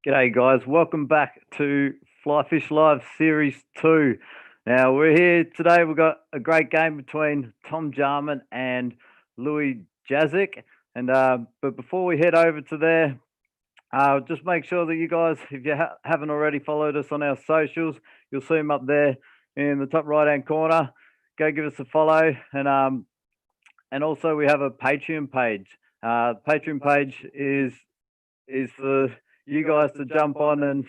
G'day guys, welcome back to Fly Fish Live Series 2. Now we're here today, we've got a great game between Tom Jarman and Louis Jasek. And but before we head over to there, just make sure that you guys, if you haven't already followed us on our socials, you'll see them up there in the top right hand corner. Go give us a follow, and also we have a Patreon page. Patreon page is for you guys to jump on and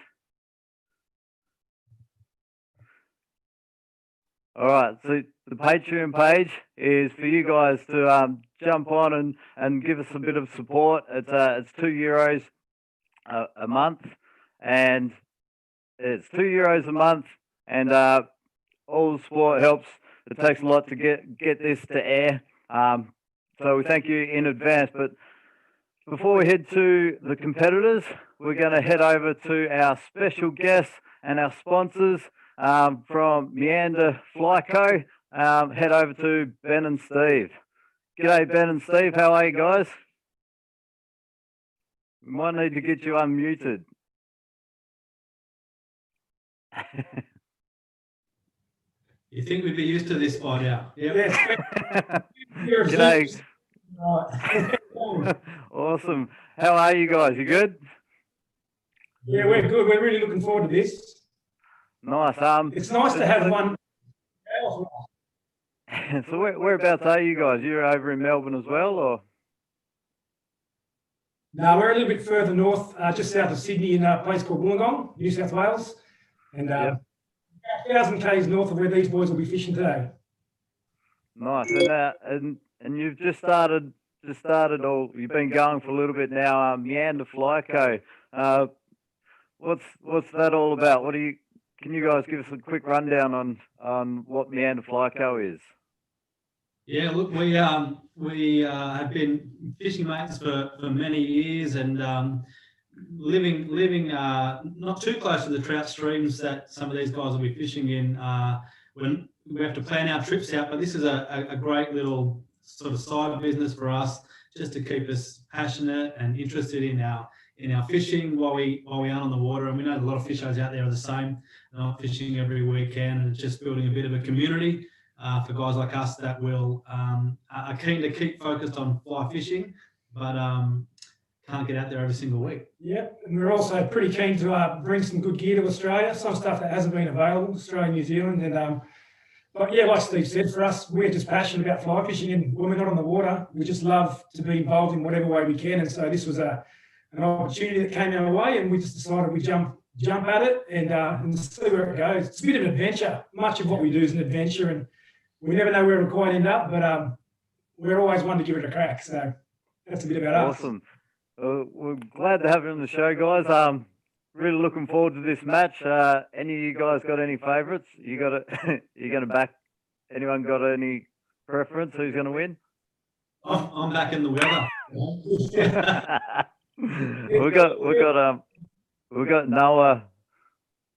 all right, so the Patreon page is for you guys to jump on and give us a bit of support. It's €2 a month, and it's €2 a month, and all the support helps. It takes a lot to get this to air, so we thank you in advance. But before we head to the competitors, we're going to head over to our special guests and our sponsors from Meander Fly Co. Head over to Ben and Steve. G'day, Ben and Steve. How are you guys? We might need to get you unmuted. You think we'd be used to this by now? Yes. G'day. Awesome. How are you guys? You good? Yeah, we're good. We're really looking forward to this. Nice. It's nice to have one. So whereabouts are you guys? You're over in Melbourne as well, or? No, we're a little bit further north, just south of Sydney, in a place called Wollongong, New South Wales, and Yep. 1,000 k's north of where these boys will be fishing today. Nice. And you've just started, or you've been going for a little bit now. Meander Fly Co. What's that all about? Can you guys give us a quick rundown on what Meander Fly Co is? Yeah, look, we have been fishing mates for many years, and living not too close to the trout streams that some of these guys will be fishing in. When we have to plan our trips out, but this is a great little sort of side business for us, just to keep us passionate and interested in our fishing while we aren't on the water. And we know a lot of fishers out there are the same. They're not fishing every weekend, and it's just building a bit of a community for guys like us that are keen to keep focused on fly fishing, but can't get out there every single week. Yeah, and we're also pretty keen to bring some good gear to Australia, some stuff that hasn't been available, Australia and New Zealand. And but yeah, like Steve said, for us, we're just passionate about fly fishing, and when we're not on the water, we just love to be involved in whatever way we can. And so this was an opportunity that came our way, and we just decided we'd jump at it and see where it goes. It's a bit of an adventure. Much of what we do is an adventure, and we never know where it'll quite end up, but we're always one to give it a crack. So that's a bit about us. Awesome. We're glad to have you on the show, guys. Really looking forward to this match. Any of you guys got any favourites? You going to back? Anyone got any preference? Who's going to win? I'm back in the weather. we got Noah.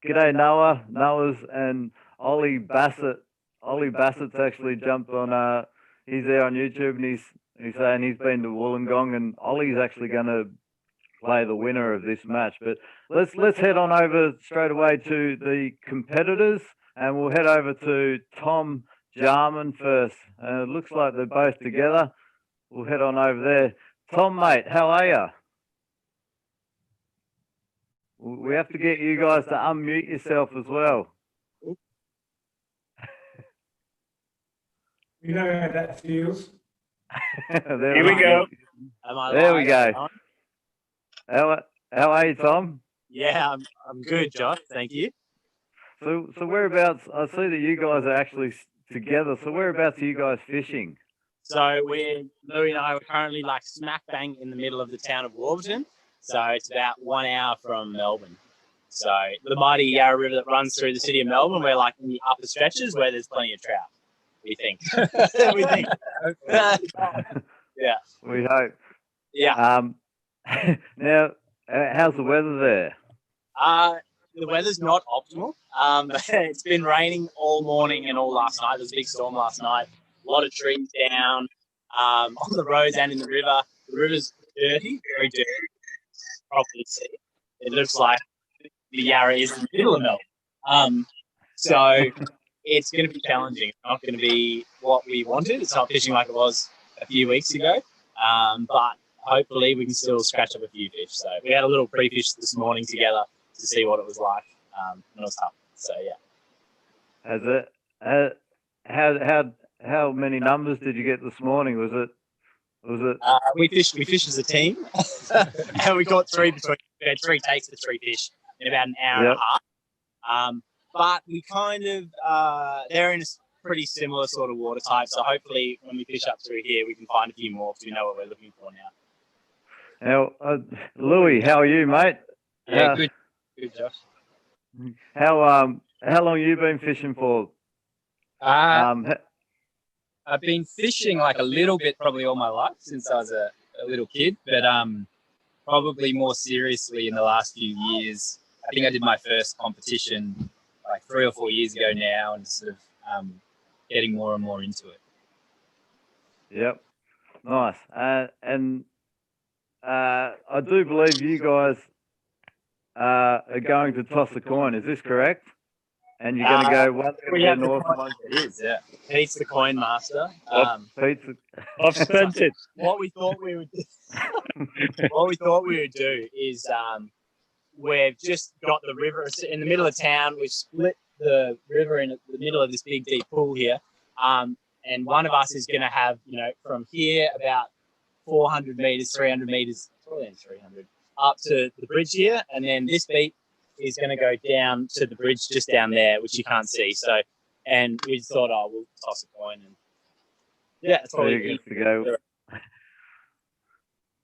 G'day, Noah. Noah's and Ollie Bassett. Ollie Bassett's actually jumped on. He's there on YouTube, and he's saying he's been to Wollongong, and Ollie's actually going to play the winner of this match. But let's head on over straight away to the competitors, and we'll head over to Tom Jarman first. It looks like they're both together. We'll head on over there. Tom, mate, how are you? We have to get you guys to unmute yourself as well. You know how that feels. Here we go. There we go. How are you, Tom? Yeah, I'm good, Josh. Thank you. So whereabouts? I see that you guys are actually together. So whereabouts are you guys fishing? So Louis and I are currently like smack bang in the middle of the town of Warburton. So it's about 1 hour from Melbourne. So the mighty Yarra River that runs through the city of Melbourne, we're like in the upper stretches where there's plenty of trout. We think. We think. Yeah. We hope. Yeah. Now, how's the weather there? The weather's not optimal. It's been raining all morning and all last night. There was a big storm last night. A lot of trees down on the roads and in the river. The river's dirty, very dirty. Probably see. it looks like the Yarra is in the middle of Melbourne. So it's going to be challenging. It's not going to be what we wanted. It's not fishing like it was a few weeks ago. But hopefully we can still scratch up a few fish. So we had a little pre-fish this morning together to see what it was like. And it was tough. So yeah. Has it? How many numbers did you get this morning? Was it? We fished as a team, and we caught we had 3 takes for 3 fish in about an hour and a half. But we kind of they're in a pretty similar sort of water type. So hopefully, when we fish up through here, we can find a few more because we know what we're looking for now. Now, Louis, how are you, mate? Yeah, good, Josh. How long you been fishing for? I've been fishing like a little bit probably all my life since I was a little kid, but probably more seriously in the last few years. I think I did my first competition like 3 or 4 years ago now, and sort of getting more and more into it. Yep, nice. And I do believe you guys are going to toss a coin. Is this correct? And you're going to go one to the north, one to it is, yeah. Pete's the coin master. I've spent it. What we thought we would do is we've just got the river in the middle of town. We've split the river in the middle of this big deep pool here. And one of us is going to have, from here about 400 meters, 300 meters, probably 300, up to the bridge here. And then this beat is going to go down to the bridge just down there, which you can't see. So, and we thought, we'll toss a coin. And yeah, that's probably to go.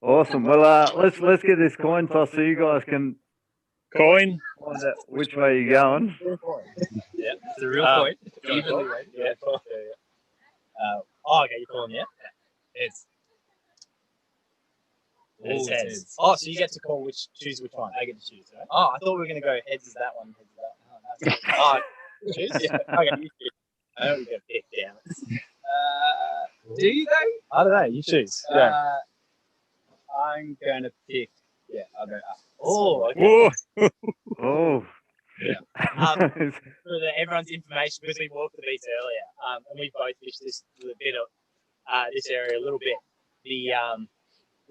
Awesome. Well, let's get this coin toss so you guys can find out which way you're going. Yeah, it's a real coin. Evenly weighted. Yeah. Okay, you're calling, yeah? It's heads. Oh, so you get to choose which one. I get to choose, right? Oh, I thought we were going to go heads is that one, heads is that one. Oh, choose? Yeah. Okay, you choose. I know we got to pick, damn it. Do you though? I don't know, you choose. Yeah. I'm going to pick, I'll go up. Oh, okay. Oh. Yeah. For everyone's information, because we walked the beach earlier, and we both fished this bit of this area a little bit. We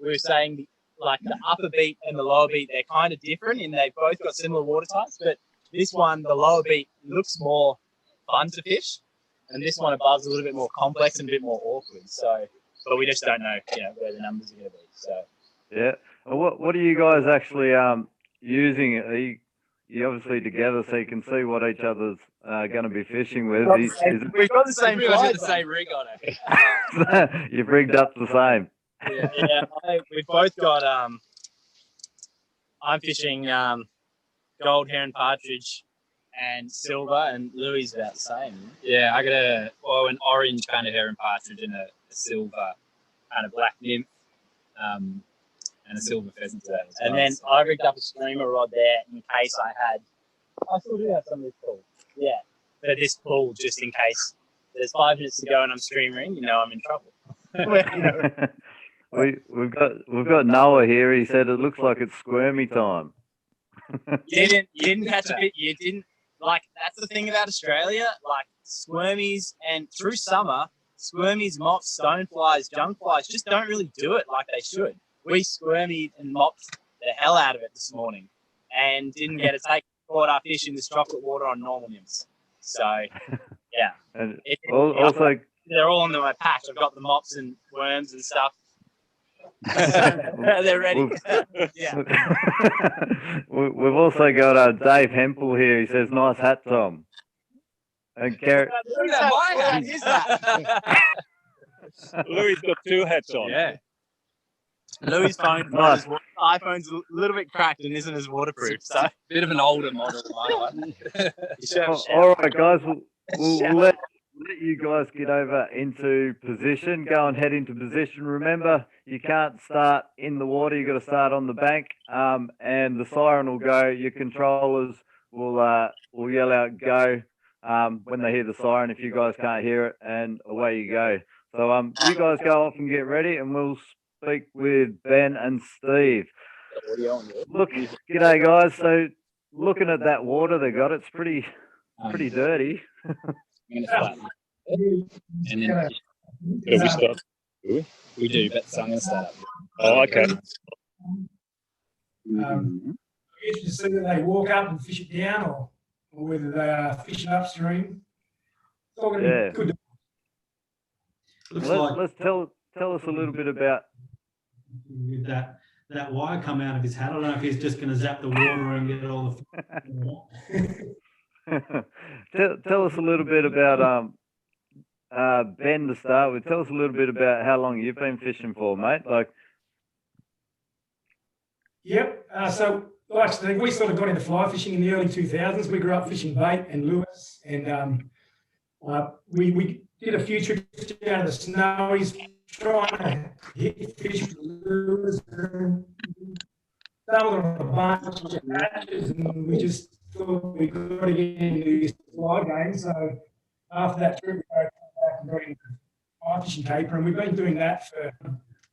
were saying like the upper beat and the lower beat, they're kind of different in they've both got similar water types, but this one, the lower beat, looks more fun to fish, and this one above is a little bit more complex and a bit more awkward. So, but we just don't know, where the numbers are going to be. So, yeah. What are you guys actually using? Are you obviously together so you can see what each other's going to be fishing with? We've got the same got the same rig on it. You've rigged up the same. Yeah. We've both got. I'm fishing gold heron partridge and silver, and Louis about the same. Yeah, I got an orange kind of heron partridge and a silver kind of black nymph, and a silver pheasant to that as well. And then I rigged up a streamer rod there in case I still do have some of this pool. Yeah, for this pool, just in case there's 5 minutes to go and I'm streamering, I'm in trouble. We've got Noah here. He said it looks like it's squirmy time. You didn't catch a bit. You didn't that's the thing about Australia. Like squirmies, and through summer, squirmies, mops, stoneflies, junkflies just don't really do it like they should. We squirmied and mopped the hell out of it this morning, and didn't get a take. Caught our fish in this chocolate water on normal nymphs. So yeah, and also they're all on my patch. I've got the mops and worms and stuff. They're ready. Yeah. We've also got Dave Hempel here. He says, "Nice hat, Tom." And Garrett. My hat is that? Louis got 2 hats on. Yeah. Louis' iPhone's a little bit cracked and isn't as waterproof. So Bit of an older model, my one. All right, guys. We'll let you guys get over into position. Go and head into position. Remember, you can't start in the water. You've got to start on the bank. And the siren will go. Your controllers will yell out "go" when they hear the siren. If you guys can't hear it, and away you go. So you guys go off and get ready, and we'll speak with Ben and Steve. audio on yours. Look, g'day guys. So looking at that water they got, it's pretty dirty. I'm going to start. And then Yeah, we start. we do, but so I'm going to start up. Oh, okay. Interested to see whether they walk up and fish it down or whether they are fishing upstream. It's all going to Yeah. be good. Looks like Let's tell us a little bit about. with that wire come out of his hat. I don't know if he's just going to zap the water and get all the. tell us a little bit about Ben to start with. Tell us a little bit about how long you've been fishing for, mate. Like, Yep. So, like Steve, we sort of got into fly fishing in the early 2000s. We grew up fishing bait and lures, and we did a few trips down to the Snowies trying to hit fish with lures. Some of them a bunch of hatches, and we just thought we got to get into this fly game. So after that trip, we back and got into fly fishing caper, and we've been doing that for,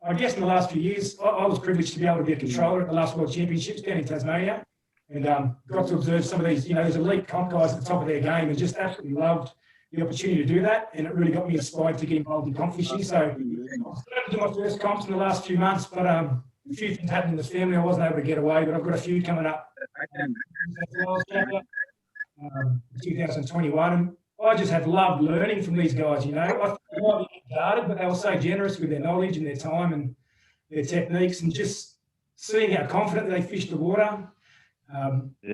I guess, in the last few years. I was privileged to be able to be a controller at the last World Championships down in Tasmania, and got to observe some of these, these elite comp guys at the top of their game, and just absolutely loved the opportunity to do that. And it really got me inspired to get involved in comp fishing. So I started to do my first comps in the last few months, but a few things happened in the family. I wasn't able to get away, but I've got a few coming up. 2021, and I just have loved learning from these guys. I thought they might be guarded, but they were so generous with their knowledge and their time and their techniques, and just seeing how confident they fished the water.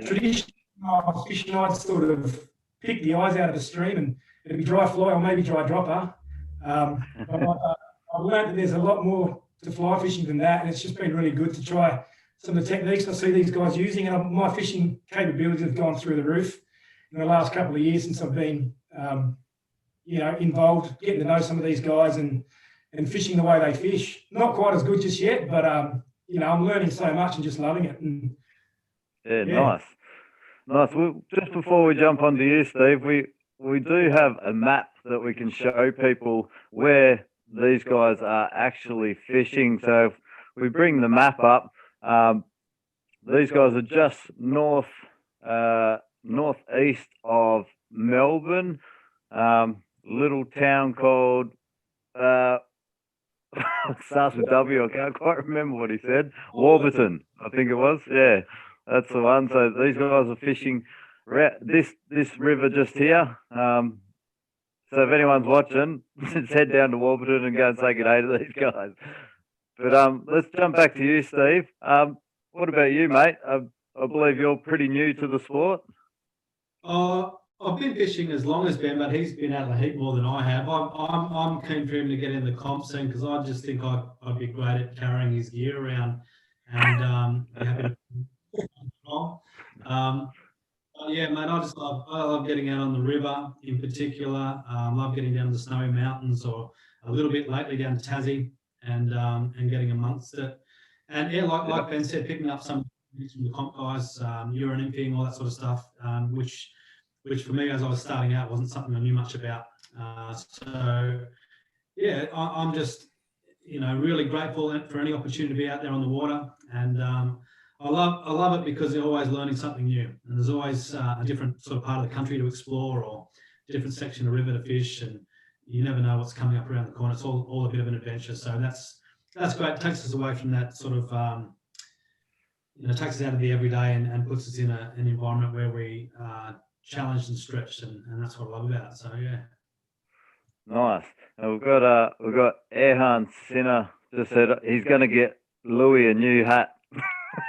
Traditionally, I was fishing, I'd sort of pick the eyes out of the stream, and it'd be dry fly or maybe dry dropper. But I've learned that there's a lot more to fly fishing than that, and it's just been really good to try some of the techniques I see these guys using, and my fishing capabilities have gone through the roof in the last couple of years since I've been, involved, getting to know some of these guys and fishing the way they fish. Not quite as good just yet, but I'm learning so much and just loving it. And, Nice. Well, just before we jump onto you, Steve, we do have a map that we can show people where these guys are actually fishing. So if we bring the map up, these guys are just northeast of Melbourne, little town called starts with W. I can't quite remember what he said. Warburton, I think it was. Yeah, that's the one. So these guys are fishing this river just here. So if anyone's watching, just head down to Warburton and go and say good day to these guys. But let's jump back to you, Steve. What about you, mate? I believe you're pretty new to the sport. I've been fishing as long as Ben, but he's been out of the heat more than I have. I'm keen for him to get in the comp scene because I just think I'd be great at carrying his gear around and be happy to control. Yeah, mate, I love getting out on the river in particular. Love getting down to the Snowy Mountains, or a little bit lately down to Tassie, and getting amongst it. And yeah, like Ben said, picking up some from the comp guys, urine emptying, all that sort of stuff, which for me, as I was starting out, wasn't something I knew much about. So yeah, I'm just really grateful for any opportunity to be out there on the water, and I love it because you're always learning something new, and there's always a different sort of part of the country to explore, or a different section of river to fish, and you never know what's coming up around the corner. It's all a bit of an adventure. So that's great. It takes us away from that sort of takes us out of the everyday and puts us in an environment where we challenged and stretched, and that's what I love about it. So yeah. Nice. And we've got Erhan Sinner just said he's going to get Louis a new hat.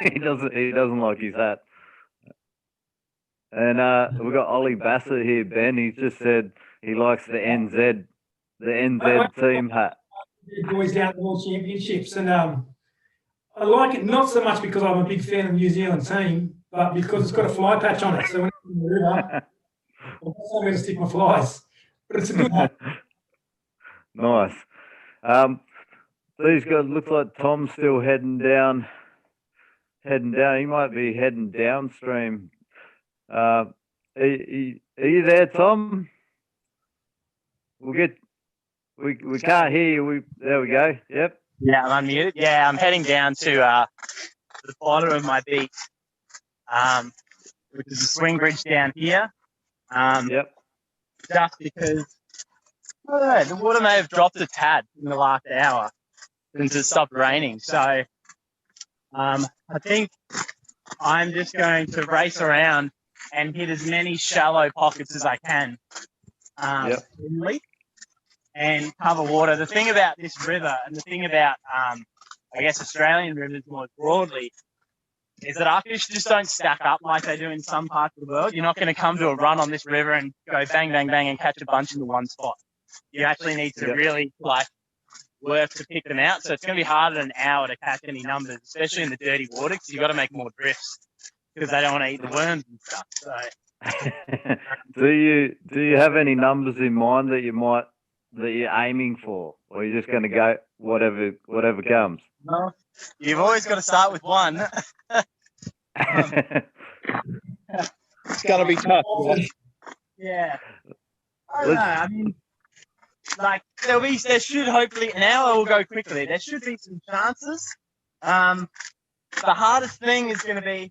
he doesn't like his hat. And we've got Ollie Bassett here, Ben. He just said he likes the NZ team hat. Boys down at the World Championships, and I like it not so much because I'm a big fan of the New Zealand team, but because it's got a fly patch on it. So when it's in the river, I'm going to stick my flies. But it's a good hat. Nice. These guys, looks like Tom's still heading down. He might be heading downstream. Are you there, Tom? We can't hear you. There we go. Yep. Yeah, I'm unmuted. Yeah, I'm heading down to the bottom of my beat, which is the swing bridge down here. Yep. Just because I don't know, the water may have dropped a tad in the last hour since it stopped raining. So I think I'm just going to race around and hit as many shallow pockets as I can inly, and cover water. The thing about this river, and the thing about, I guess, Australian rivers more broadly, is that our fish just don't stack up like they do in some parts of the world. You're not going to come to a run on this river and go bang, bang, bang and catch a bunch in the one spot. You actually need to really work to pick them out. So it's going to be harder than an hour to catch any numbers, especially in the dirty water, because you've got to make more drifts because they don't want to eat the worms and stuff. So. do you have any numbers in mind that you're aiming for, or are you just going to go whatever comes? No, you've always got to start with one. It's going to be tough. Yeah. I don't know. I mean, there should hopefully an hour will go quickly. There should be some chances. The hardest thing is going to be,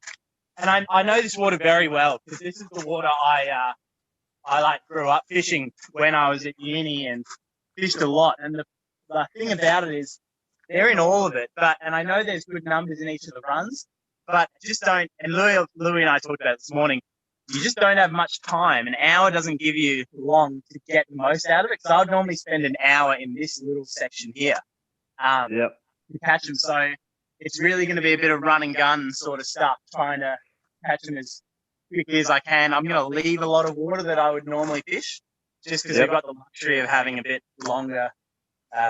and I know this water very well because this is the water I grew up fishing when I was at uni and fished a lot. And the thing about it is they're in all of it, and I know there's good numbers in each of the runs, but just don't. And Louis and I talked about it this morning. You just don't have much time. An hour doesn't give you long to get the most out of it. Because I'd normally spend an hour in this little section here to catch them. So it's really going to be a bit of run and gun sort of stuff, trying to catch them as quickly as I can. I'm going to leave a lot of water that I would normally fish just because we've got the luxury of having a bit longer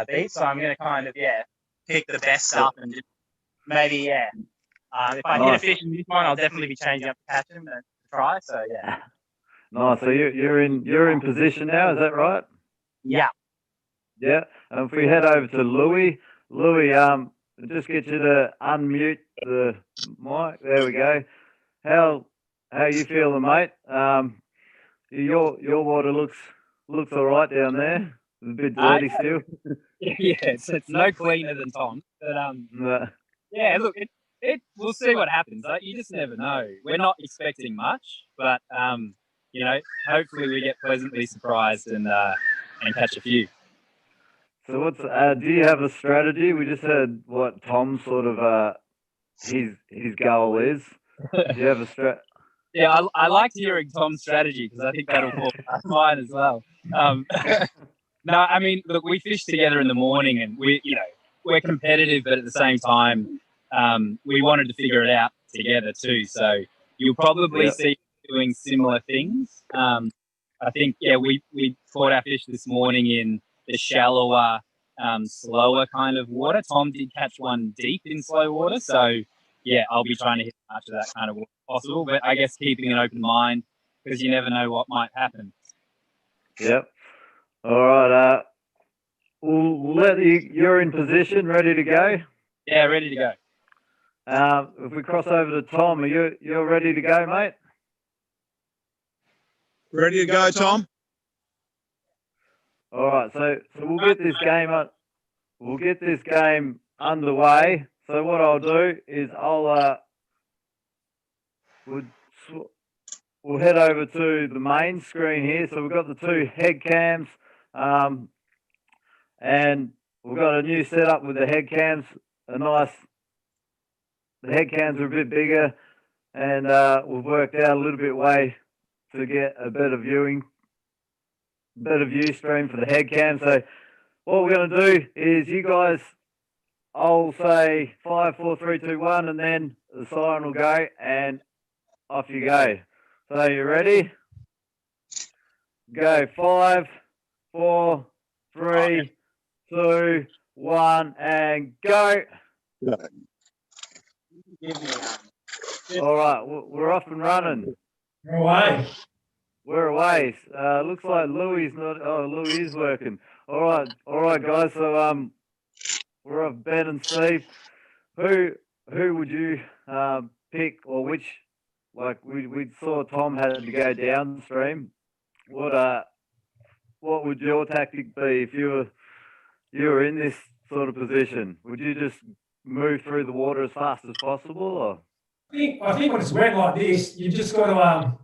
beat. So I'm going to kind of, pick the best stuff and just maybe, if I hit a fish in this one, I'll definitely be changing up to catch them and try. So, yeah. Nice. So you're in position now, is that right? Yeah. Yeah. And if we head over to Louis, just get you to unmute the mic. There we go. How you feeling, mate? Your water looks all right down there. It's a bit dirty still. Yeah, it's no cleaner than Tom. But yeah, look, we'll see what happens. You just never know. We're not expecting much, but hopefully we get pleasantly surprised and catch a few. So what's do you have a strategy? We just heard what Tom's sort of his goal is. Do you have a Yeah, I liked hearing Tom's strategy because I think that'll fall mine as well. No, I mean, look, we fish together in the morning, and we're competitive, but at the same time, we wanted to figure it out together too. So you'll probably see doing similar things. I think, we caught our fish this morning in the shallower, slower kind of water. Tom did catch one deep in slow water, so I'll be trying to hit as much of that kind of water as possible. But I guess keeping an open mind because you never know what might happen. Yep. All right. We'll let you're in position, ready to go. Yeah, ready to go. If we cross over to Tom, you're ready to go, mate? Ready to go, Tom? All right. So we'll get this game up. We'll get this game underway. So what I'll do is we'll head over to the main screen here. So we've got the two head cams, and we've got a new setup with the head cams. The head cams are a bit bigger, and we've worked out a little bit way to get a better view stream for the head cam. So what we're going to do is you guys, I'll say 5, 4, 3, 2, 1, and then the siren will go, and off you go. So you ready? Go 5, 4, 3, 2, 1, and go. All right, we're off and running. We're away. We're away. Looks like Louis is not. Oh, Louis is working. All right, guys. So we're off Ben and Steve. Who would you pick, or which? Like we saw Tom had to go downstream. What would your tactic be if you were in this sort of position? Would you just move through the water as fast as possible? Or I think when it's wet like this, you've just got to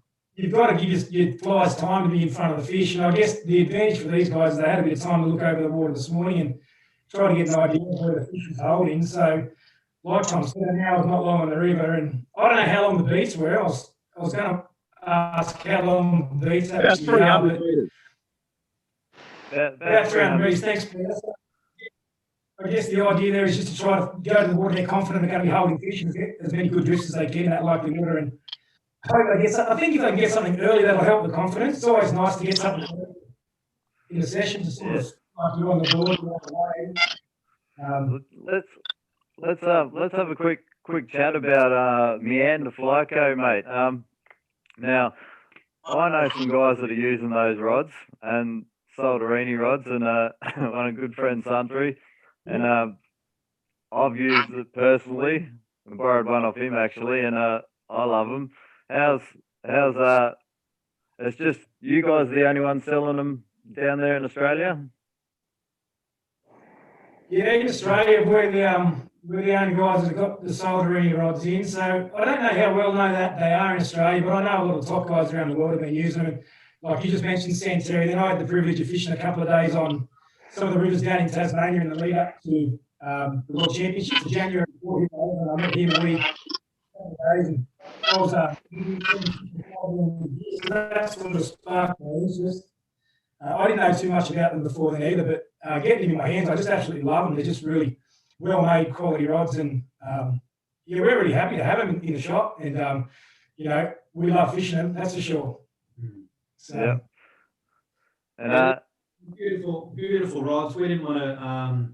give your flies time to be in front of the fish. And I guess the advantage for these guys is they had a bit of time to look over the water this morning and try to get an idea of where the fish was holding. So, like Tom said, an hour's not long on the river, and I don't know how long the beats were. I was going to ask how long the beats That's actually are, but about 300 metres. Thanks, Peter. I guess the idea there is just to try to go to the water, get confident they're going to be holding fish and get as many good drifts as they can in that likely water. And I think if they can get something early, that'll help the confidence. It's always nice to get something early in the session to sort of like you're on the board, you're on the way. Let's have a quick chat about meander flyco, mate. Now I know some guys that are using those rods and Solderini rods, and one of good friend Sundry, and I've used it personally. I borrowed one off him actually, and I love them. How's it's just you guys the only ones selling them down there in Australia? Yeah, in Australia, we're the only guys that have got the Solderini rods in. So I don't know how well known that they are in Australia, but I know a lot of top guys around the world have been using them. Like you just mentioned, Santerre. Then I had the privilege of fishing a couple of days on some of the rivers down in Tasmania in the lead up to the World Championships in January. And I met him a week, days, and I was so that sort of sparked my interest. I didn't know too much about them before then either, but getting them in my hands, I just absolutely love them. They're just really well-made quality rods, and yeah, we're really happy to have them in the shop, and you know, we love fishing them, that's for sure. So, Yeah. And Beautiful rods. We didn't want to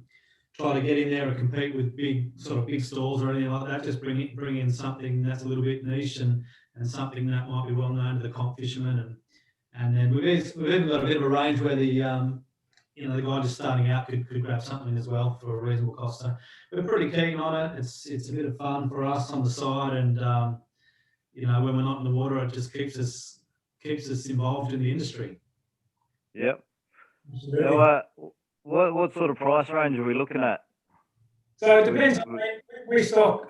try to get in there and compete with big stalls or anything like that. Just bring in something that's a little bit niche and something that might be well known to the comp fishermen. And then we've even got a bit of a range where the the guy just starting out could grab something as well for a reasonable cost. So we're pretty keen on it. It's a bit of fun for us on the side, and when we're not in the water, it just keeps us involved in the industry. Yep. So, what sort of price range are we looking at? So it depends. We stock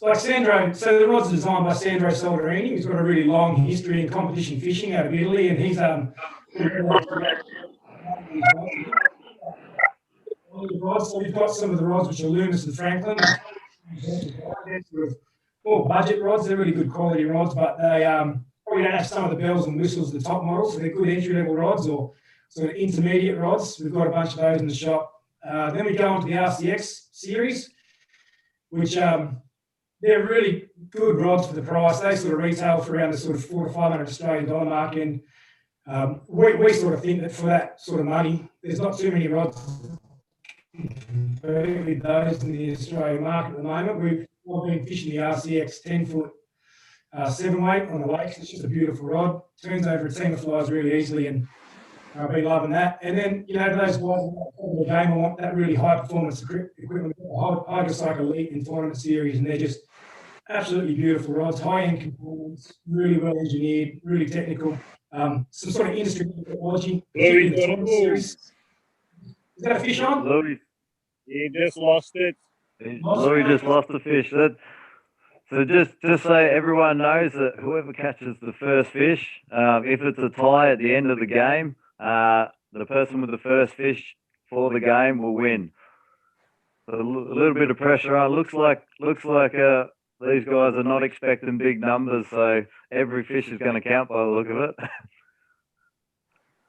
like Sandro. So the rods are designed by Sandro Solderini. He's got a really long history in competition fishing out of Italy, and he's so we've got some of the rods which are Loomis and Franklin. Sort of more budget rods. They're really good quality rods, but they probably don't have some of the bells and whistles of the top models. So they're good entry level rods or sort of intermediate rods. We've got a bunch of those in the shop. Then we go on to the RCX series, which they're really good rods for the price. They sort of retail for around the sort of $400 to $500 Australian dollar mark, and we sort of think that for that sort of money, there's not too many rods with those in the Australian market at the moment. We've been fishing the RCX 10-foot 7-weight on the lakes. It's just a beautiful rod. Turns over a team of flies really easily, and I've been loving that. And then, for those guys in the game, I want that really high performance equipment, Hydrocycle Elite in tournament series, and they're just absolutely beautiful rods, high end components, really well engineered, really technical. Some sort of industry technology. Series. Is that a fish on? Louis. You just lost it. Louis just lost the fish. So just so everyone knows that whoever catches the first fish, if it's a tie at the end of the game, the person with the first fish for the game will win. So a little bit of pressure on. Looks like these guys are not expecting big numbers, so every fish is going to count by the look of it.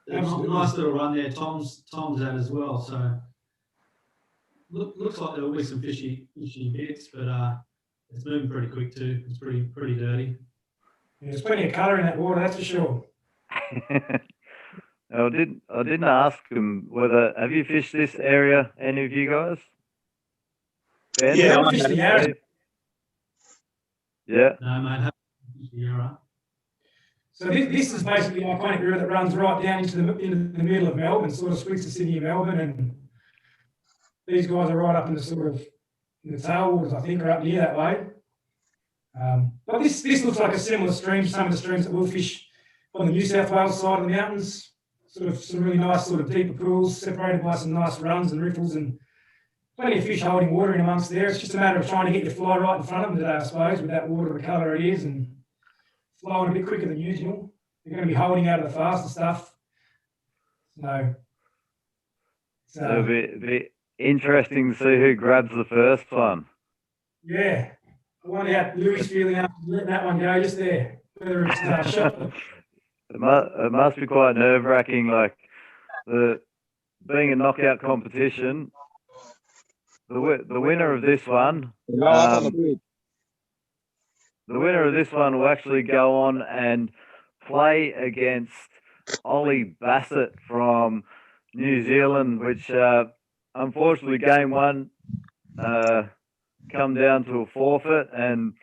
Nice little run there. Tom's at as well. So looks like there will be some fishy bits, but it's moving pretty quick too. It's pretty dirty. Yeah, there's plenty of colour in that water, that's for sure. I didn't ask him whether have you fished this area, any of you guys? Ben? Yeah, I fished the Yarra. Yeah. No, mate, haven't fished the Yarra. So this is basically an iconic river that runs right down into the middle of Melbourne, sort of splits the city of Melbourne, and these guys are right up in the sort of in the tailwaters, I think, are up near that way. But this looks like a similar stream to some of the streams that we'll fish on the New South Wales side of the mountains. Sort of some really nice sort of deeper pools separated by some nice runs and riffles, and plenty of fish holding water in amongst there. It's just a matter of trying to get your fly right in front of them today, I suppose, with that water the colour it is and flowing a bit quicker than usual. They're going to be holding out of the faster stuff. It'll be interesting to see who grabs the first one. Yeah. I wonder how Louis feeling after letting that one go just there. Whether it's shot. It must be quite nerve-wracking, like being a knockout competition. The winner of this one, the winner of this one will actually go on and play against Ollie Bassett from New Zealand, which unfortunately game one come down to a forfeit, and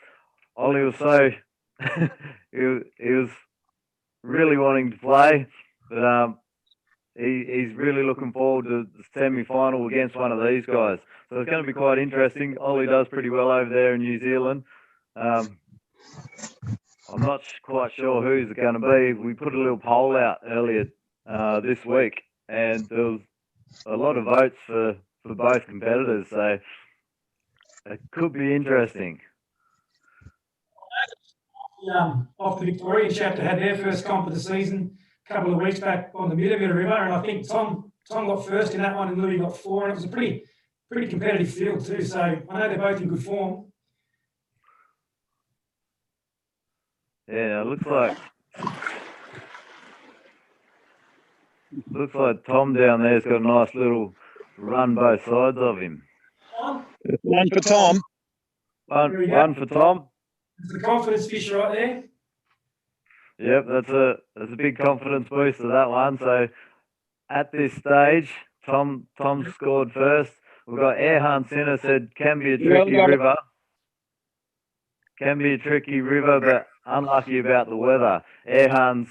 Ollie was so he was really wanting to play, but he's really looking forward to the semi-final against one of these guys. So it's going to be quite interesting. Ollie does pretty well over there in New Zealand. I'm not quite sure who's it going to be. We put a little poll out earlier this week, and there was a lot of votes for both competitors, so it could be interesting. Off the Victorian chapter had their first comp of the season a couple of weeks back on the Middlemere River, and I think Tom got first in that one and Louis got 4, and it was a pretty competitive field too. So I know they're both in good form. Yeah, it looks like Tom down there's got a nice little run both sides of him. One for Tom. One for Tom. It's the confidence fish right there. Yep, that's a big confidence booster, that one. So at this stage, Tom scored first. We've got Erhan Sinner said can be a tricky river. Can be a tricky river, but unlucky about the weather. Erhan's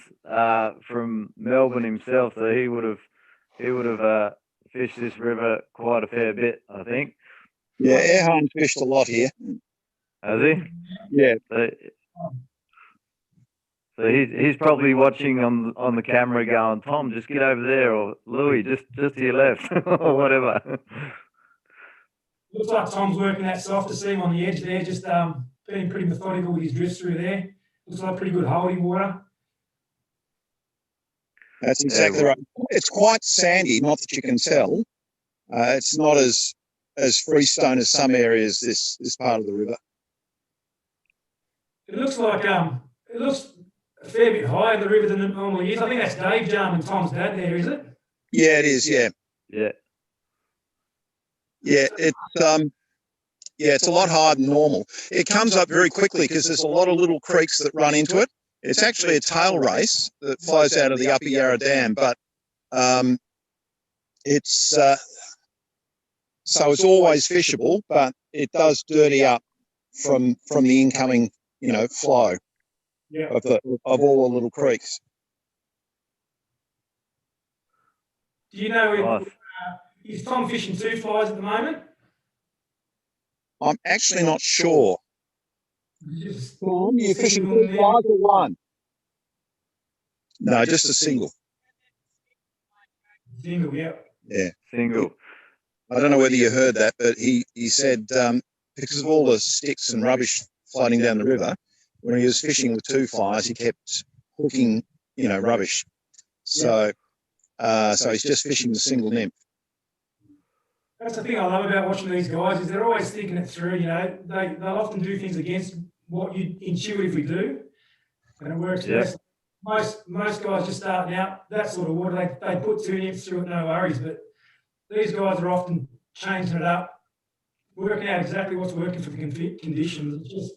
from Melbourne himself, so he would have fished this river quite a fair bit, I think. Yeah, Erhan's fished a lot here. Has he? Yeah. So he's probably watching on the camera going, Tom, just get over there, or Louis, just to your left, or whatever. Looks like Tom's working that softer seam on the edge there, just being pretty methodical with his drifts through there. Looks like pretty good holding water. That's exactly right. It's quite sandy, not that you can tell. It's not as freestone as some areas this part of the river. It looks like it looks a fair bit higher in the river than it normally is. I think that's Dave Jarman, Tom's dad there, is it? Yeah, it is, yeah. Yeah. Yeah, it's a lot higher than normal. It comes up very quickly because there's a lot of little creeks that run into it. It's actually a tail race that flows out of the Upper Yarra Dam, but it's so it's always fishable, but it does dirty up from the incoming, flow of all the little creeks. Do you know is Tom fishing 2 flies at the moment? I'm actually not sure. Tom, you're fishing 2 flies or one? No, just a single. Single, yeah. Yeah. Single. I don't know whether you heard that, but he said because of all the sticks and rubbish floating down the river, when he was fishing with 2 flies, he kept hooking, rubbish. So so he's just fishing the single nymph. That's the thing I love about watching these guys is they're always thinking it through. They'll often do things against what you intuitively do, and it works best. Most guys just starting out that sort of water, they put 2 nymphs through it, no worries. But these guys are often changing it up, working out exactly what's working for the conditions. It's just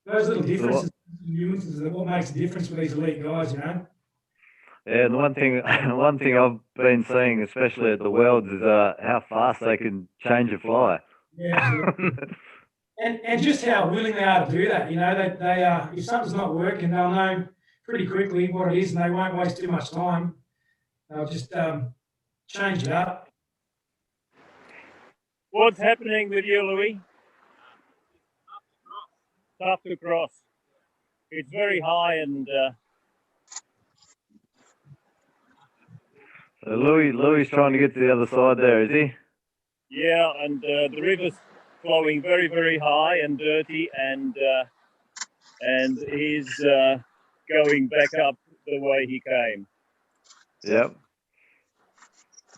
those little differences, nuances, are what makes a difference with these elite guys. Yeah, the one thing I've been seeing, especially at the Worlds, is how fast they can change a fly. Yeah, and just how willing they are to do that. They if something's not working, they'll know pretty quickly what it is, and they won't waste too much time. They'll just change it up. What's happening with you, Louis? Tough to cross. It's very high and. So Louis trying to get to the other side there, is he? Yeah, and the river's flowing very, very high and dirty, and he's going back up the way he came. Yep.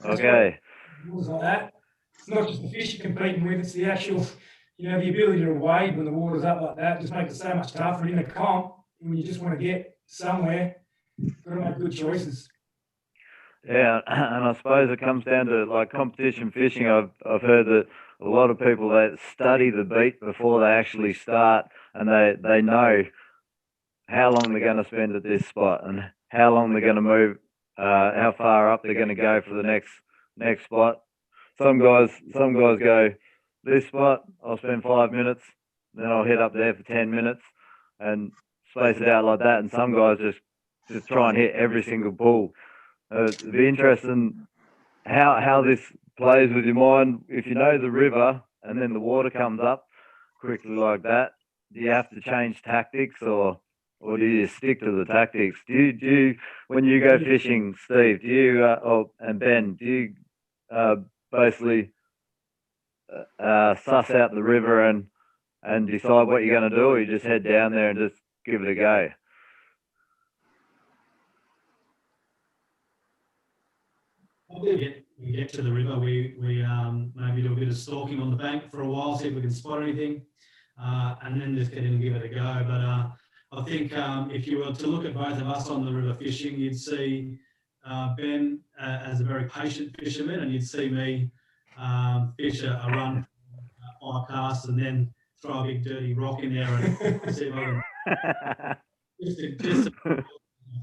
Okay. Rules like that. It's not just the fish you're competing with, it's the actual, the ability to wade when the water's up like that just makes it so much tougher. In a comp, when you just want to get somewhere, got to make good choices. Yeah, and I suppose it comes down to like competition fishing. I've heard that a lot of people that study the beat before they actually start, and they know how long they're going to spend at this spot and how long they're going to move, how far up they're going to go for the next spot. Some guys go this spot. I'll spend 5 minutes, then I'll head up there for 10 minutes, and space it out like that. And some guys just try and hit every single pull. It'd be interesting how this plays with your mind. If you know the river and then the water comes up quickly like that, do you have to change tactics or do you stick to the tactics? Do you when you go fishing, Steve? Do you and Ben? Do you basically suss out the river and decide what you're going to do, or you just head down there and just give it a go? We get to the river, we maybe do a bit of stalking on the bank for a while, see if we can spot anything, and then just get in and give it a go. But I think if you were to look at both of us on the river fishing, you'd see Ben as a very patient fisherman, and you'd see me fish a run, 5 casts, and then throw a big dirty rock in there and see if I can just a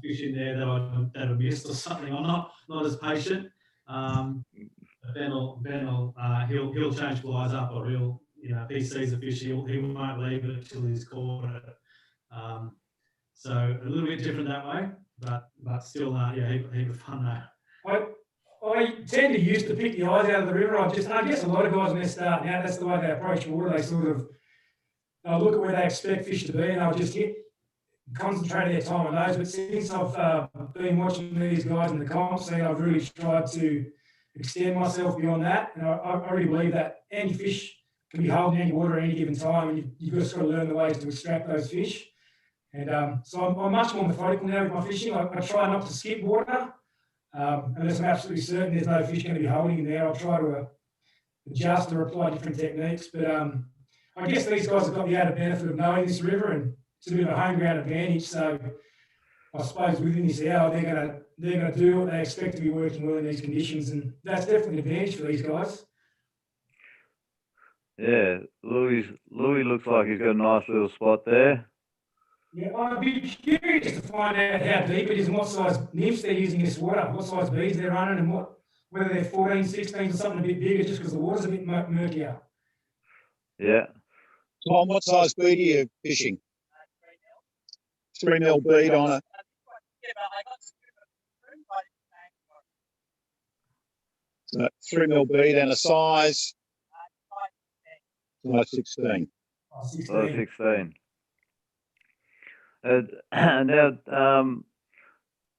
fish in there that I missed or something. I'm not as patient. Ben will he'll change flies up, or he'll, if he sees a fish, he won't leave it until he's caught it. So a little bit different that way, but still, heap of fun though. I tend to use to pick the eyes out of the river. I guess a lot of guys when they start now, that's the way they approach water. They sort of look at where they expect fish to be, and they'll just concentrate their time on those. But since I've been watching these guys in the comp scene, I've really tried to extend myself beyond that. And I really believe that any fish can be held in any water at any given time, and you've got to learn the ways to extract those fish. And so I'm much more methodical now with my fishing. I try not to skip water unless I'm absolutely certain there's no fish going to be holding in there. I'll try to adjust or apply different techniques. But I guess these guys have got the added benefit of knowing this river, and it's a bit of a home ground advantage. So I suppose within this hour, they're going to do what they expect to be working well in these conditions, and that's definitely an advantage for these guys. Yeah, Louis looks like he's got a nice little spot there. Yeah, I'd be curious to find out how deep it is and what size nymphs they're using in this water, what size beads they're running, and whether they're 14, 16 or something a bit bigger, just because the water's a bit murkier. Yeah. Tom, what size bead are you fishing? 3 mil bead on a. So 3 mil bead and a size. 16. 16. And now,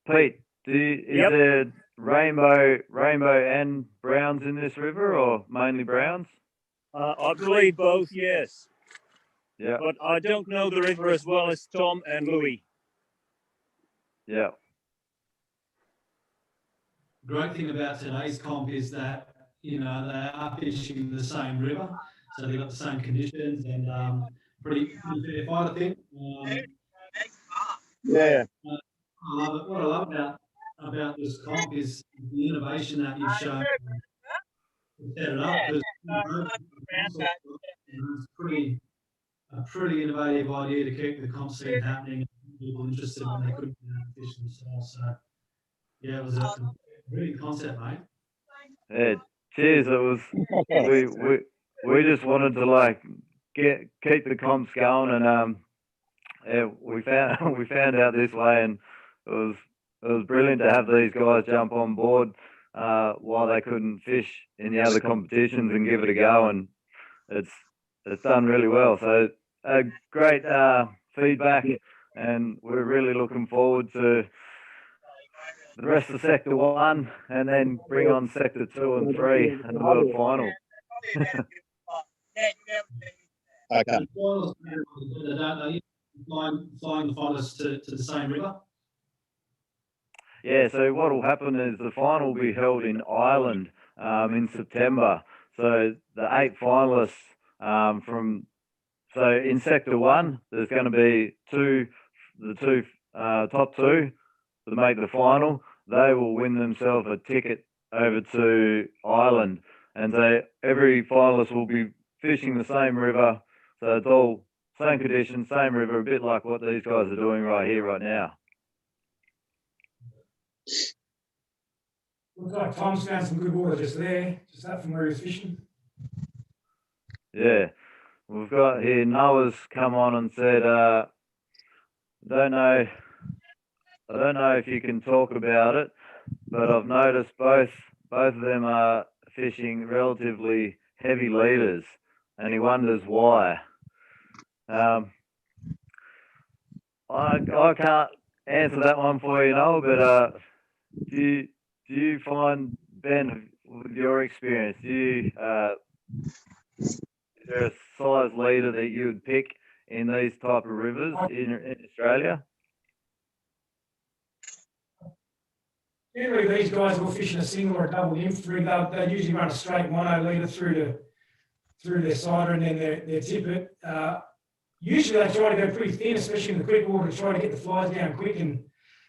Pete, is there rainbow and browns in this river, or mainly browns? I believe both, yes. Yeah. But I don't know the river as well as Tom and Louis. Yeah. Great thing about today's comp is that they are fishing the same river, so they've got the same conditions, and pretty fair fight, I think. Yeah. I love it. What I love about this comp is the innovation that you've shown to set it up. Because it's a pretty innovative idea to keep the comp scene happening, and people interested when they couldn't fish themselves. So yeah, it was a really concept, mate. Yeah. Cheers. It was we just wanted to keep the comps going, and we found out this way, and it was brilliant to have these guys jump on board while they couldn't fish in the other competitions and give it a go, and it's done really well. So great feedback, and we're really looking forward to the rest of Sector 1, and then bring on Sector 2 and 3 and the World Final. Okay. Finals, they flying the finalists to the same river. Yeah, so what will happen is the final will be held in Ireland in September. So the 8 finalists so in Sector 1, there's going to be the two top 2 to make the final. They will win themselves a ticket over to Ireland. And so every finalist will be fishing the same river. So it's all same conditions, same river, a bit like what these guys are doing right here, right now. Looks like Tom's found some good water just there, just up from where he was fishing. Yeah, we've got here Noah's come on and said, I don't know if you can talk about it, but I've noticed both of them are fishing relatively heavy leaders, and he wonders why. I can't answer that one for you, Noah, but do you find, Ben, with your experience, is there a size leader that you would pick in these type of rivers in Australia? Generally, these guys will fish in a single or a double nymph rig. They usually run a straight mono leader through their cider and then their tippet. Usually they try to go pretty thin, especially in the quick water, to try to get the flies down quick and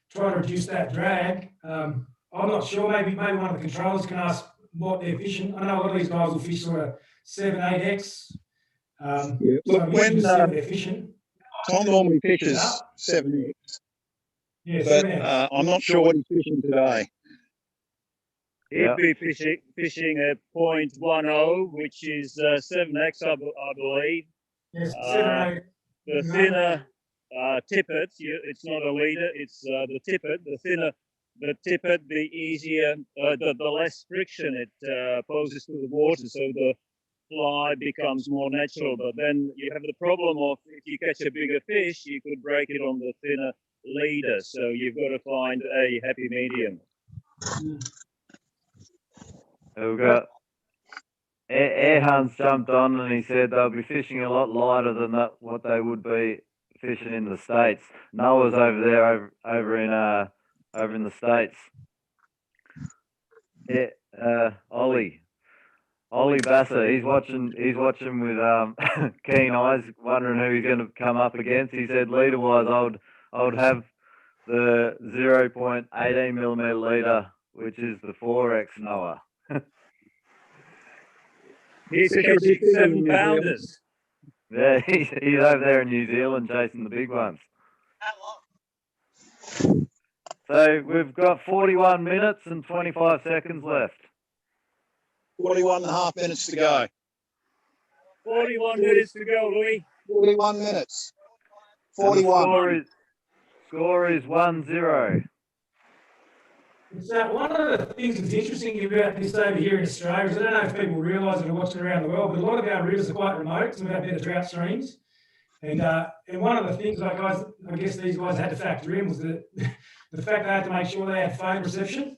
try to reduce that drag. I'm not sure. Maybe one of the controllers can ask what they're fishing. I know a lot of these guys will fish sort of 7, 8x. Look, when they're fishing. Tom normally fishes 7x, Yeah, but 7x. I'm not sure what he's fishing today. He'd be fishing at 0.10, which is 7x, I believe. Yes, 7, 8. The thinner tippet, it's not a leader, it's the tippet. The thinner the tippet, the easier, the less friction it poses to the water. So the fly becomes more natural. But then you have the problem of if you catch a bigger fish, you could break it on the thinner leader. So you've got to find a happy medium. We've got Airhan's jumped on and he said they'll be fishing a lot lighter than what they would be fishing in the States. Noah's over there over in the States. Yeah, Ollie Bassett, he's watching with keen eyes, wondering who he's going to come up against. He said leader wise, I would have the 0.18 millimeter leader, which is the 4X Noah. He's catching 7 pounders. Yeah, he's over there in New Zealand chasing the big ones. So we've got 41 minutes and 25 seconds left. 41 and a half minutes to go. 41 minutes to go, Louis. 41 minutes. 41. Score is 1-0. So one of the things that's interesting about this over here in Australia is I don't know if people realise it or watching around the world, but a lot of our rivers are quite remote. Some of our better trout streams, and one of the things I guess these guys had to factor in was the fact they had to make sure they had phone reception.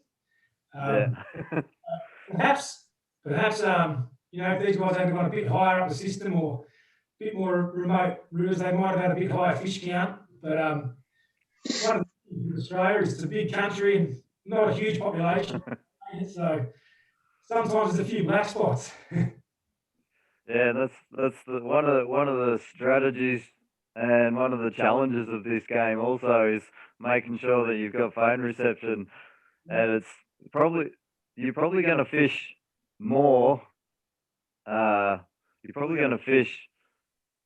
Perhaps if these guys had gone a bit higher up the system or a bit more remote rivers, they might have had a bit higher fish count. But one of the things in Australia is it's a big country and not a huge population, so sometimes there's a few black spots. Yeah, that's one of the strategies and one of the challenges of this game also is making sure that you've got phone reception, and it's you're probably going to fish more. You're probably going to fish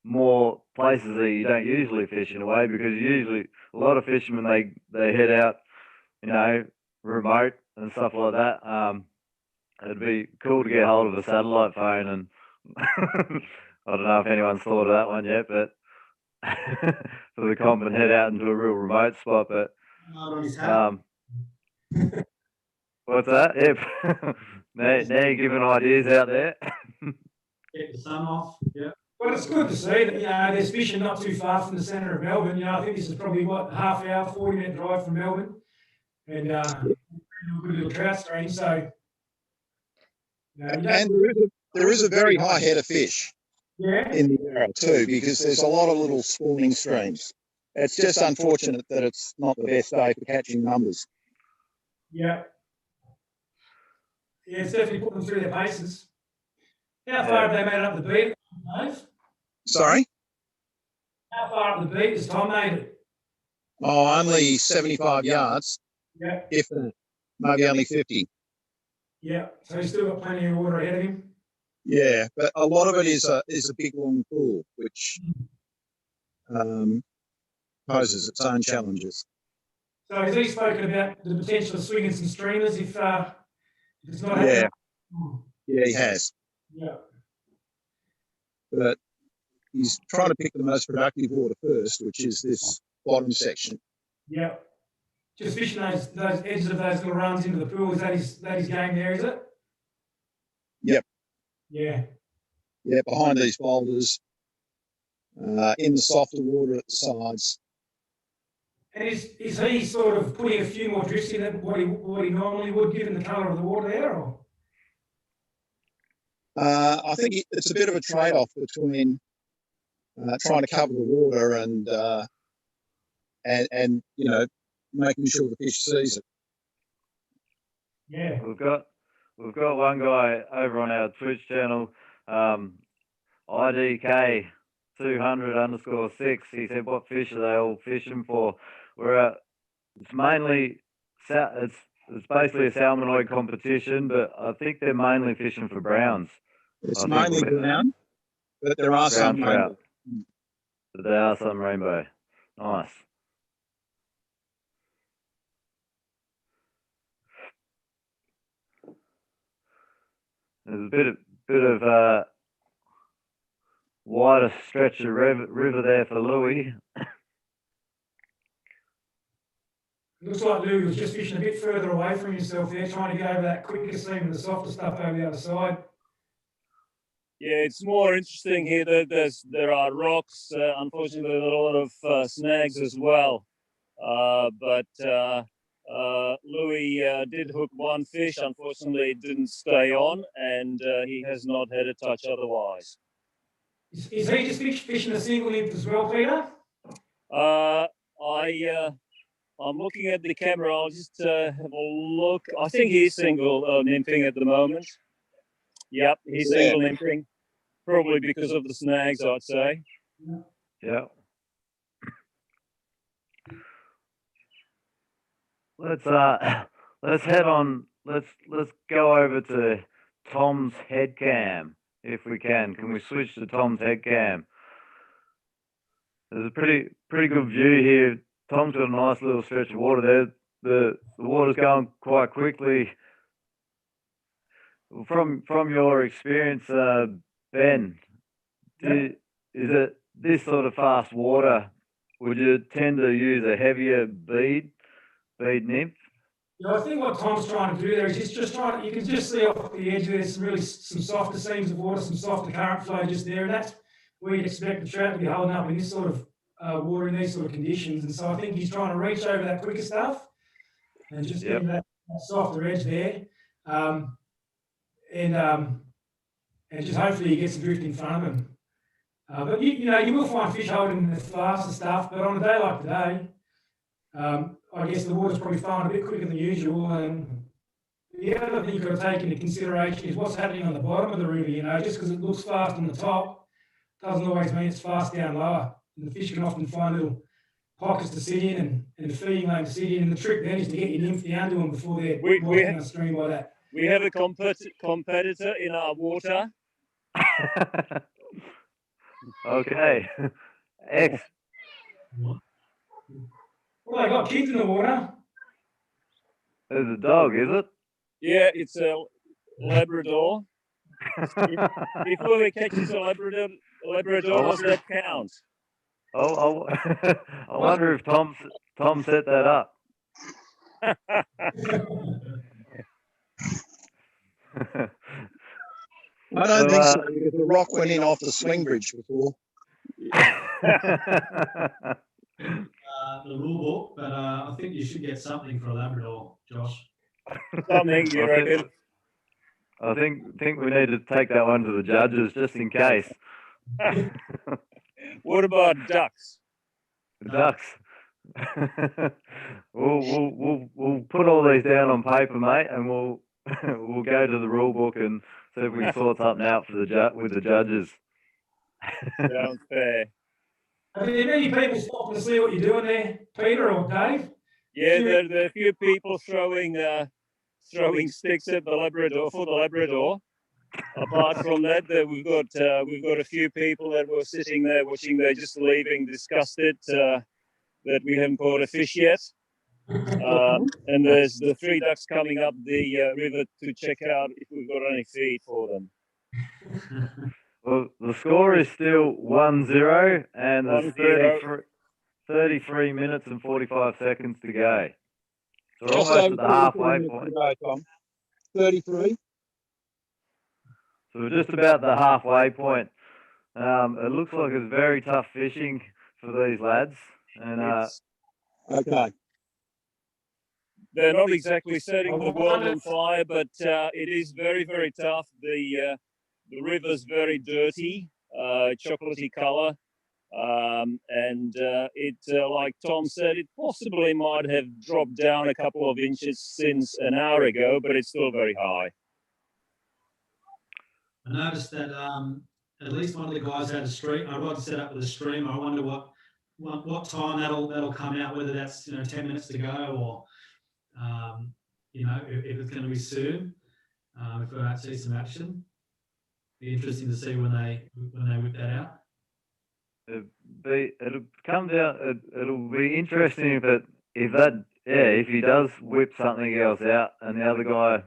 more places that you don't usually fish in a way, because usually a lot of fishermen they head out, remote and stuff like that. It'd be cool to get hold of a satellite phone, and I don't know if anyone's thought of that one yet, but for the comp and head out into a real remote spot. But what's that? Yep. now you're giving ideas out there. Get the sun off. Yeah. Well, it's good to see that there's fishing not too far from the centre of Melbourne. I think this is probably half hour, 40-minute drive from Melbourne, and a good little trout stream. So And there is a very high head of fish Yeah. in the area too, because there's a lot of little spawning streams. It's just unfortunate that it's not the best day for catching numbers. Yeah. Yeah, it's definitely put them through their paces. How far have they made it up the beat, Dave? Sorry? How far up the beat has Tom made it? Oh, only 75 yards, Yeah. if that, maybe only 50. Yeah. So he's still got plenty of water ahead of him. Yeah, but a lot of it is a big long pool, which poses its own challenges. So has he spoken about the potential of swinging some streamers if it's not Yeah. happening? Yeah, he has. Yeah. But he's trying to pick the most productive water first, which is this bottom section. Yeah. Just fishing those edges of those little runs into the pool. Is that his game there, is it? Yep. Yeah. Yeah, behind these boulders, in the softer water at the sides. And is he sort of putting a few more drifts in than what he normally would, given the colour of the water there, or? I think it's a bit of a trade-off between trying to cover the water and you know, making sure the fish sees it. Yeah. We've got one guy over on our Twitch channel, IDK 200_6. He said, "What fish are they all fishing for?" It's mainly it's basically a salmonoid competition, but I think they're mainly fishing for browns. It's mainly brown, but there are some trout. But there are some rainbow. Nice. There's a bit of wider stretch of river there for Louis. Looks like Louis was just fishing a bit further away from himself there, trying to go over that quicker seam and the softer stuff over the other side. Yeah, it's more interesting here that there are rocks. Unfortunately, there are a lot of snags as well. But Louis did hook one fish. Unfortunately, it didn't stay on, and he has not had a touch otherwise. Is he just fishing a single nymph as well, Peter? I'm looking at the camera. I'll just have a look. I think he's single nymphing at the moment. Yep, he's single nymphing, probably because of the snags, I'd say. Yeah. Let's head on. Let's go over to Tom's head cam if we can. Can we switch to Tom's head cam? There's a pretty good view here. Tom's got a nice little stretch of water there. The water's going quite quickly. From your experience, Ben, is it this sort of fast water? Would you tend to use a heavier bead nymph? Yeah, I think what Tom's trying to do there is he's just trying. You can just see off the edge there's some softer seams of water, some softer current flow just there, and that's where you'd expect the trout to be holding up in this sort of water in these sort of conditions. And so I think he's trying to reach over that quicker stuff and just get that softer edge there, and just hopefully he gets a drift in front of him. But you will find fish holding the faster stuff, but on a day like today, I guess the water's probably flowing a bit quicker than usual. And the other thing you've got to take into consideration is what's happening on the bottom of the river. Just because it looks fast on the top doesn't always mean it's fast down lower. And the fish can often find little pockets to sit in and the feeding lane to sit in. And the trick then is to get your nymph down to them before they're walking on a stream like that. We have a competitor in our water. Okay. X. Well, they got kids in the water. There's a dog, is it? Yeah, it's a Labrador. If Louis catches a Labrador, does that count? Oh, I wonder if Tom set that up. I don't think so, because the rock went in off the swing bridge before. The rule book, but I think you should get something for a Labrador, Josh. Something, you reckon? I think we need to take that one to the judges just in case. What about ducks? The ducks. we'll put all these down on paper, mate, and we'll we'll go to the rule book and see if we can sort something out for with the judges. Sounds fair. Are there many people stopping to see what you're doing there, Peter or Dave? Yeah, there are a few people throwing sticks at the Labrador for the Labrador. Apart from that, we've got a few people that were sitting there watching. They're just leaving, disgusted that we haven't caught a fish yet. And there's the 3 ducks coming up the river to check out if we've got any feed for them. Well, the score is still 1-0, and there's 33 minutes and 45 seconds to go. So we're Just almost over at the halfway 33 point. minutes to go, Tom. 33. So we're just about the halfway point. It looks like it's very tough fishing for these lads, and Okay. They're not exactly setting the world on fire, but it is very, very tough. The river's very dirty, chocolatey colour, and it, like Tom said, it possibly might have dropped down a couple of inches since an hour ago, but it's still very high. I noticed that at least one of the guys had a stream. I'd like to set up with a streamer. I wonder what time that'll come out. Whether that's 10 minutes to go or if it's going to be soon. If we might see some action, be interesting to see when they whip that out. it'll come down. It'll be interesting if he does whip something else out, and the other guy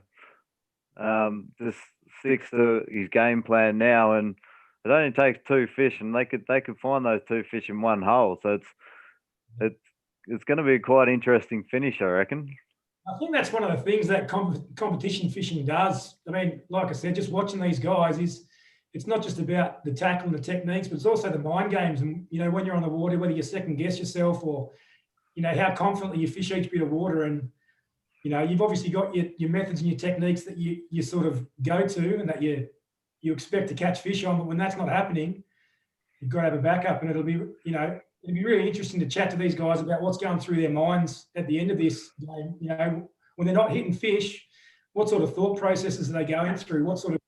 just sticks to his game plan now, and it only takes 2 fish, and they could find those 2 fish in one hole. So it's going to be a quite interesting finish, I reckon. I think that's one of the things that competition fishing does. I mean, like I said, just watching these guys it's not just about the tackle and the techniques, but it's also the mind games. And when you're on the water, whether you second guess yourself or how confidently you fish each bit of water, and you've obviously got your methods and your techniques that you sort of go to and that you expect to catch fish on. But when that's not happening, you've got to have a backup, and it'll be really interesting to chat to these guys about what's going through their minds at the end of this game. When they're not hitting fish, what sort of thought processes are they going through? What sort of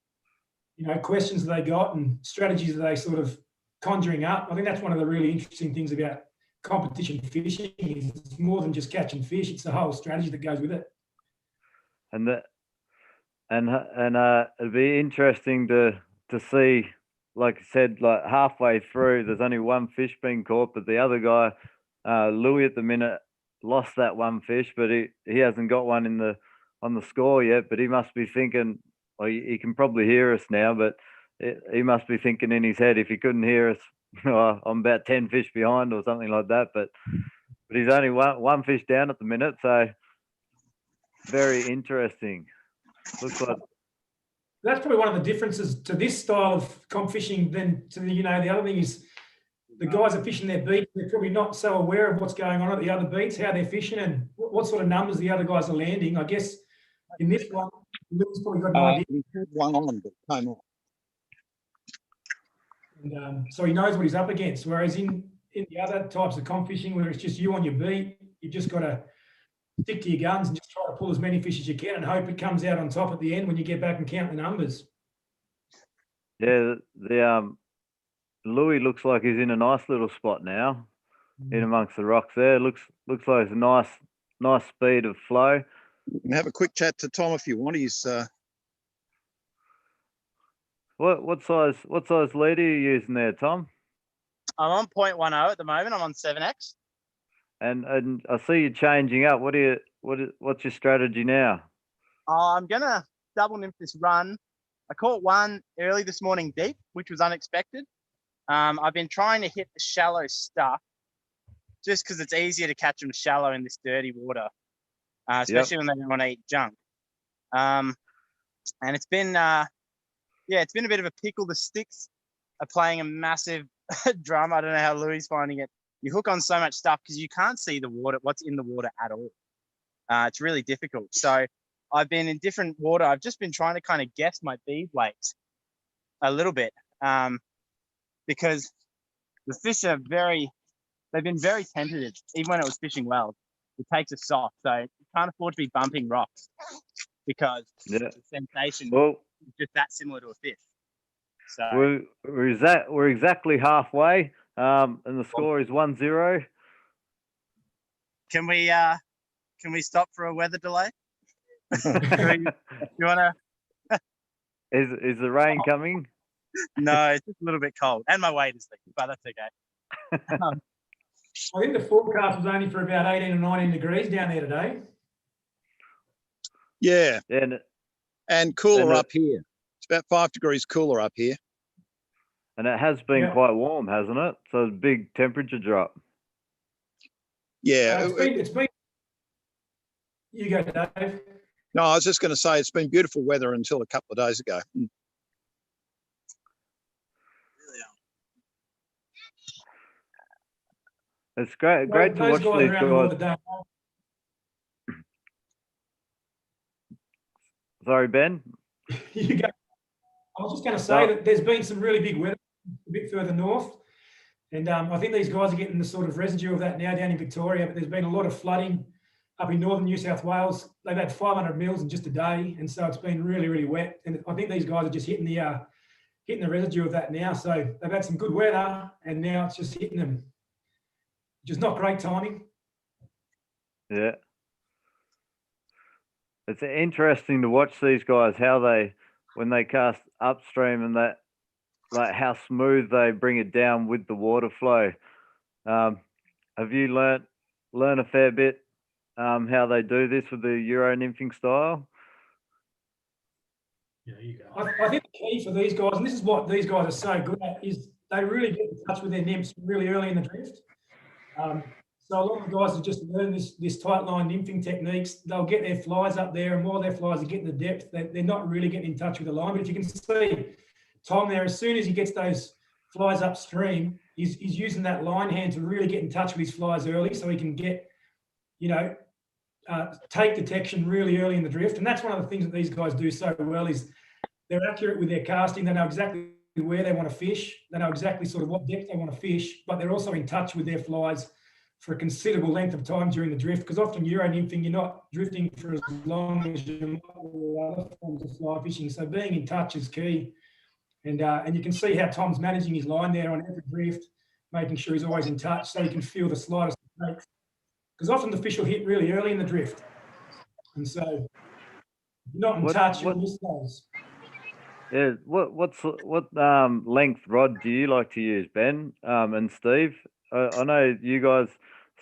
questions have they got, and strategies are they sort of conjuring up? I think that's one of the really interesting things about competition fishing. Is it's more than just catching fish; it's the whole strategy that goes with it. And it'd be interesting to see, like I said, like halfway through, there's only 1 fish being caught, but the other guy, Louis, at the minute lost that 1 fish, but he hasn't got one on the score yet. But he must be thinking, well, he can probably hear us now, but he must be thinking in his head, if he couldn't hear us, I'm about 10 fish behind or something like that. But he's only one fish down at the minute, so very interesting. Looks like that's probably one of the differences to this style of comp fishing than to the other thing is the guys are fishing their beats. They're probably not so aware of what's going on at the other beats, how they're fishing, and what sort of numbers the other guys are landing. I guess in this one, Lou's probably got an idea. He had one on, but came off. And so he knows what he's up against. Whereas in the other types of comp fishing, where it's just you on your beat, you've just got to stick to your guns and just try to pull as many fish as you can and hope it comes out on top at the end when you get back and count the numbers. Yeah, the Louis looks like he's in a nice little spot now, in amongst the rocks there. Looks like it's a nice speed of flow. You can have a quick chat to Tom if you want. He's What size lead are you using there, Tom? I'm on 0.10 at the moment. I'm on 7X. And I see you changing up. What's your strategy now? I'm gonna double nymph this run. I caught one early this morning deep, which was unexpected. I've been trying to hit the shallow stuff just because it's easier to catch them shallow in this dirty water, especially when they don't want to eat junk. And it's been it's been a bit of a pickle. The sticks are playing a massive drum. I don't know how Louis finding it. You hook on so much stuff because you can't see the water, what's in the water at all. It's really difficult. So I've been in different water. I've just been trying to kind of guess my bead weight a little bit, because the fish are they've been very tentative, even when it was fishing well. It takes us soft, so you can't afford to be bumping rocks because the sensation Well, is just that similar to a fish. So we're exactly halfway, and the score is 1-0. can we stop for a weather delay? You wanna? Is the rain coming? No, it's just a little bit cold, and my weight is leaking, but that's okay. I think the forecast was only for about 18 or 19 degrees down there today. Yeah, and cooler and up here. It's about 5 degrees cooler up here. And it has been quite warm, hasn't it? So it's a big temperature drop. Yeah. It's been. You go, Dave. No, I was just going to say it's been beautiful weather until a couple of days ago. It's great to watch these guys. Sorry, Ben. You go. I was just going to say that there's been some really big weather a bit further north, and I think these guys are getting the sort of residue of that now down in Victoria. But there's been a lot of flooding up in northern New South Wales. They've had 500 mils in just a day, and so it's been really, really wet. And I think these guys are just hitting the residue of that now. So they've had some good weather, and now it's just hitting them, which is not great timing. Yeah. It's interesting to watch these guys, when they cast upstream and that, like how smooth they bring it down with the water flow. Have you learnt a fair bit how they do this with the Euro nymphing style? Yeah, you go. I think the key for these guys, and this is what these guys are so good at, is they really get in touch with their nymphs really early in the drift. So a lot of the guys are just learning this tight line nymphing techniques. They'll get their flies up there, and while their flies are getting the depth, they're not really getting in touch with the line. But if you can see Tom there, as soon as he gets those flies upstream, he's using that line hand to really get in touch with his flies early, so he can get, take detection really early in the drift. And that's one of the things that these guys do so well, is they're accurate with their casting. They know exactly where they want to fish. They know exactly sort of what depth they want to fish, but they're also in touch with their flies for a considerable length of time during the drift, because often Euro nymphing, you're not drifting for as long as you might with other forms of fly fishing. So being in touch is key. And you can see how Tom's managing his line there on every drift, making sure he's always in touch so he can feel the slightest mistakes. Because often the fish will hit really early in the drift. And so if you're not in touch, you'll miss those. Yeah, what length rod do you like to use, Ben and Steve? I know you guys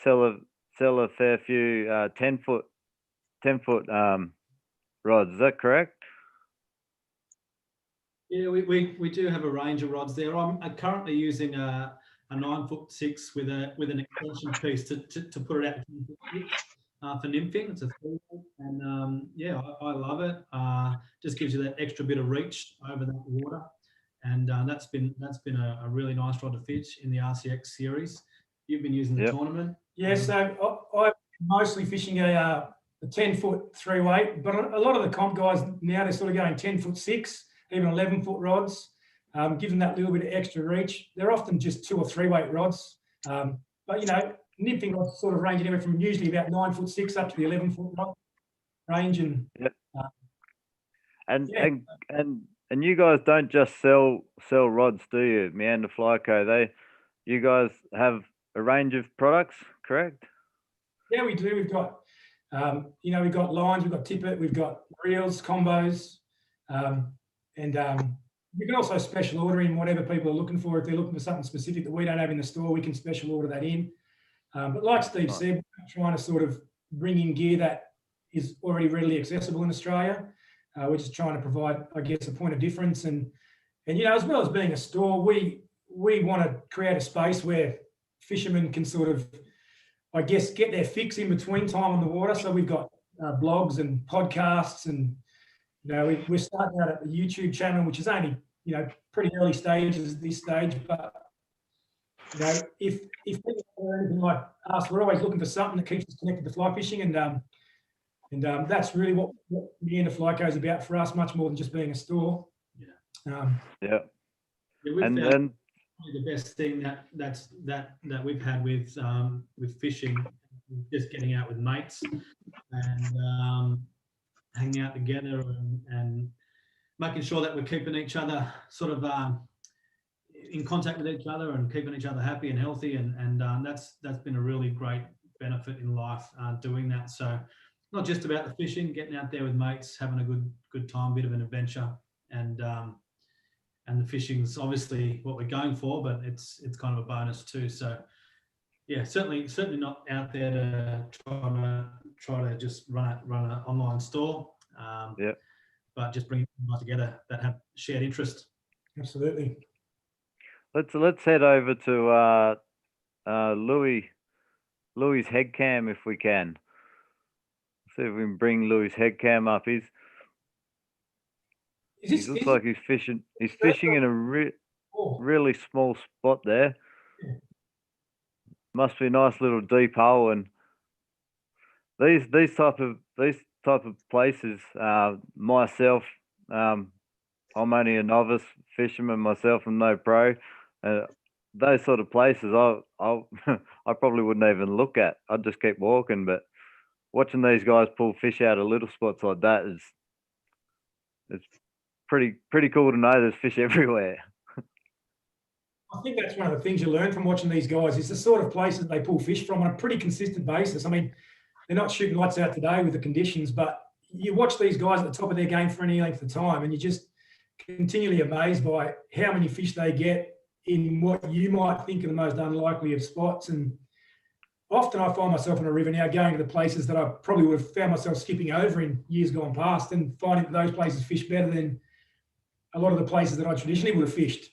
sell a fair few 10-foot rods. Is that correct? Yeah, we do have a range of rods there. I'm currently using a 9'6" with an extension piece to put it out for nymphing. It's a 3-foot, and yeah, I love it. Just gives you that extra bit of reach over that water, and that's been a really nice rod to fish in the RCX series. You've been using the tournament. Yeah, so I'm mostly fishing a 10-foot 3-weight, but a lot of the comp guys now, they're sort of going 10'6", even 11-foot rods. Give them that little bit of extra reach. They're often just 2 or 3-weight rods. But, nymphing rods sort of range anywhere from usually about 9'6" up to the 11-foot rod range. And you guys don't just sell rods, do you? Meander Fly Co. You guys have a range of products, correct? Yeah, we do. We've got, we've got lines, we've got tippet, we've got reels, combos, and we can also special order in whatever people are looking for. If they're looking for something specific that we don't have in the store, we can special order that in. But like Steve said, we're trying to sort of bring in gear that is already readily accessible in Australia. We're just trying to provide, I guess, a point of difference. And as well as being a store, we want to create a space where fishermen can sort of, I guess, get their fix in between time on the water. So we've got blogs and podcasts, and we're starting out at the YouTube channel, which is only pretty early stages at this stage. But if people are anything like us, we're always looking for something that keeps us connected to fly fishing. And And that's really what Meander Flyco is about for us, much more than just being a store. Yeah. Yeah, we've And found then probably the best thing that we've had with fishing, just getting out with mates and hanging out together and making sure that we're keeping each other sort of in contact with each other and keeping each other happy and healthy, and that's been a really great benefit in life, doing that. So not just about the fishing, getting out there with mates, having a good time, bit of an adventure, and the fishing's obviously what we're going for, but it's kind of a bonus too. So yeah, certainly not out there to try to just run an online store. Yeah. But just bring people together that have shared interest. Absolutely. let's head over to Louis's head cam if we can. See if we can bring Louis's head cam up. He looks like he's fishing. He's fishing in a really small spot there. Must be a nice little deep hole. And these type of places, myself, I'm only a novice fisherman myself. I'm no pro. Those sort of places, I probably wouldn't even look at. I'd just keep walking. But watching these guys pull fish out of little spots like that it's pretty cool to know there's fish everywhere. I think that's one of the things you learn from watching these guys is the sort of places they pull fish from on a pretty consistent basis. I mean, they're not shooting lights out today with the conditions, but you watch these guys at the top of their game for any length of time, and you're just continually amazed by how many fish they get in what you might think are the most unlikely of spots. And often I find myself in a river now going to the places that I probably would have found myself skipping over in years gone past, and finding that those places fish better than a lot of the places that I traditionally would have fished.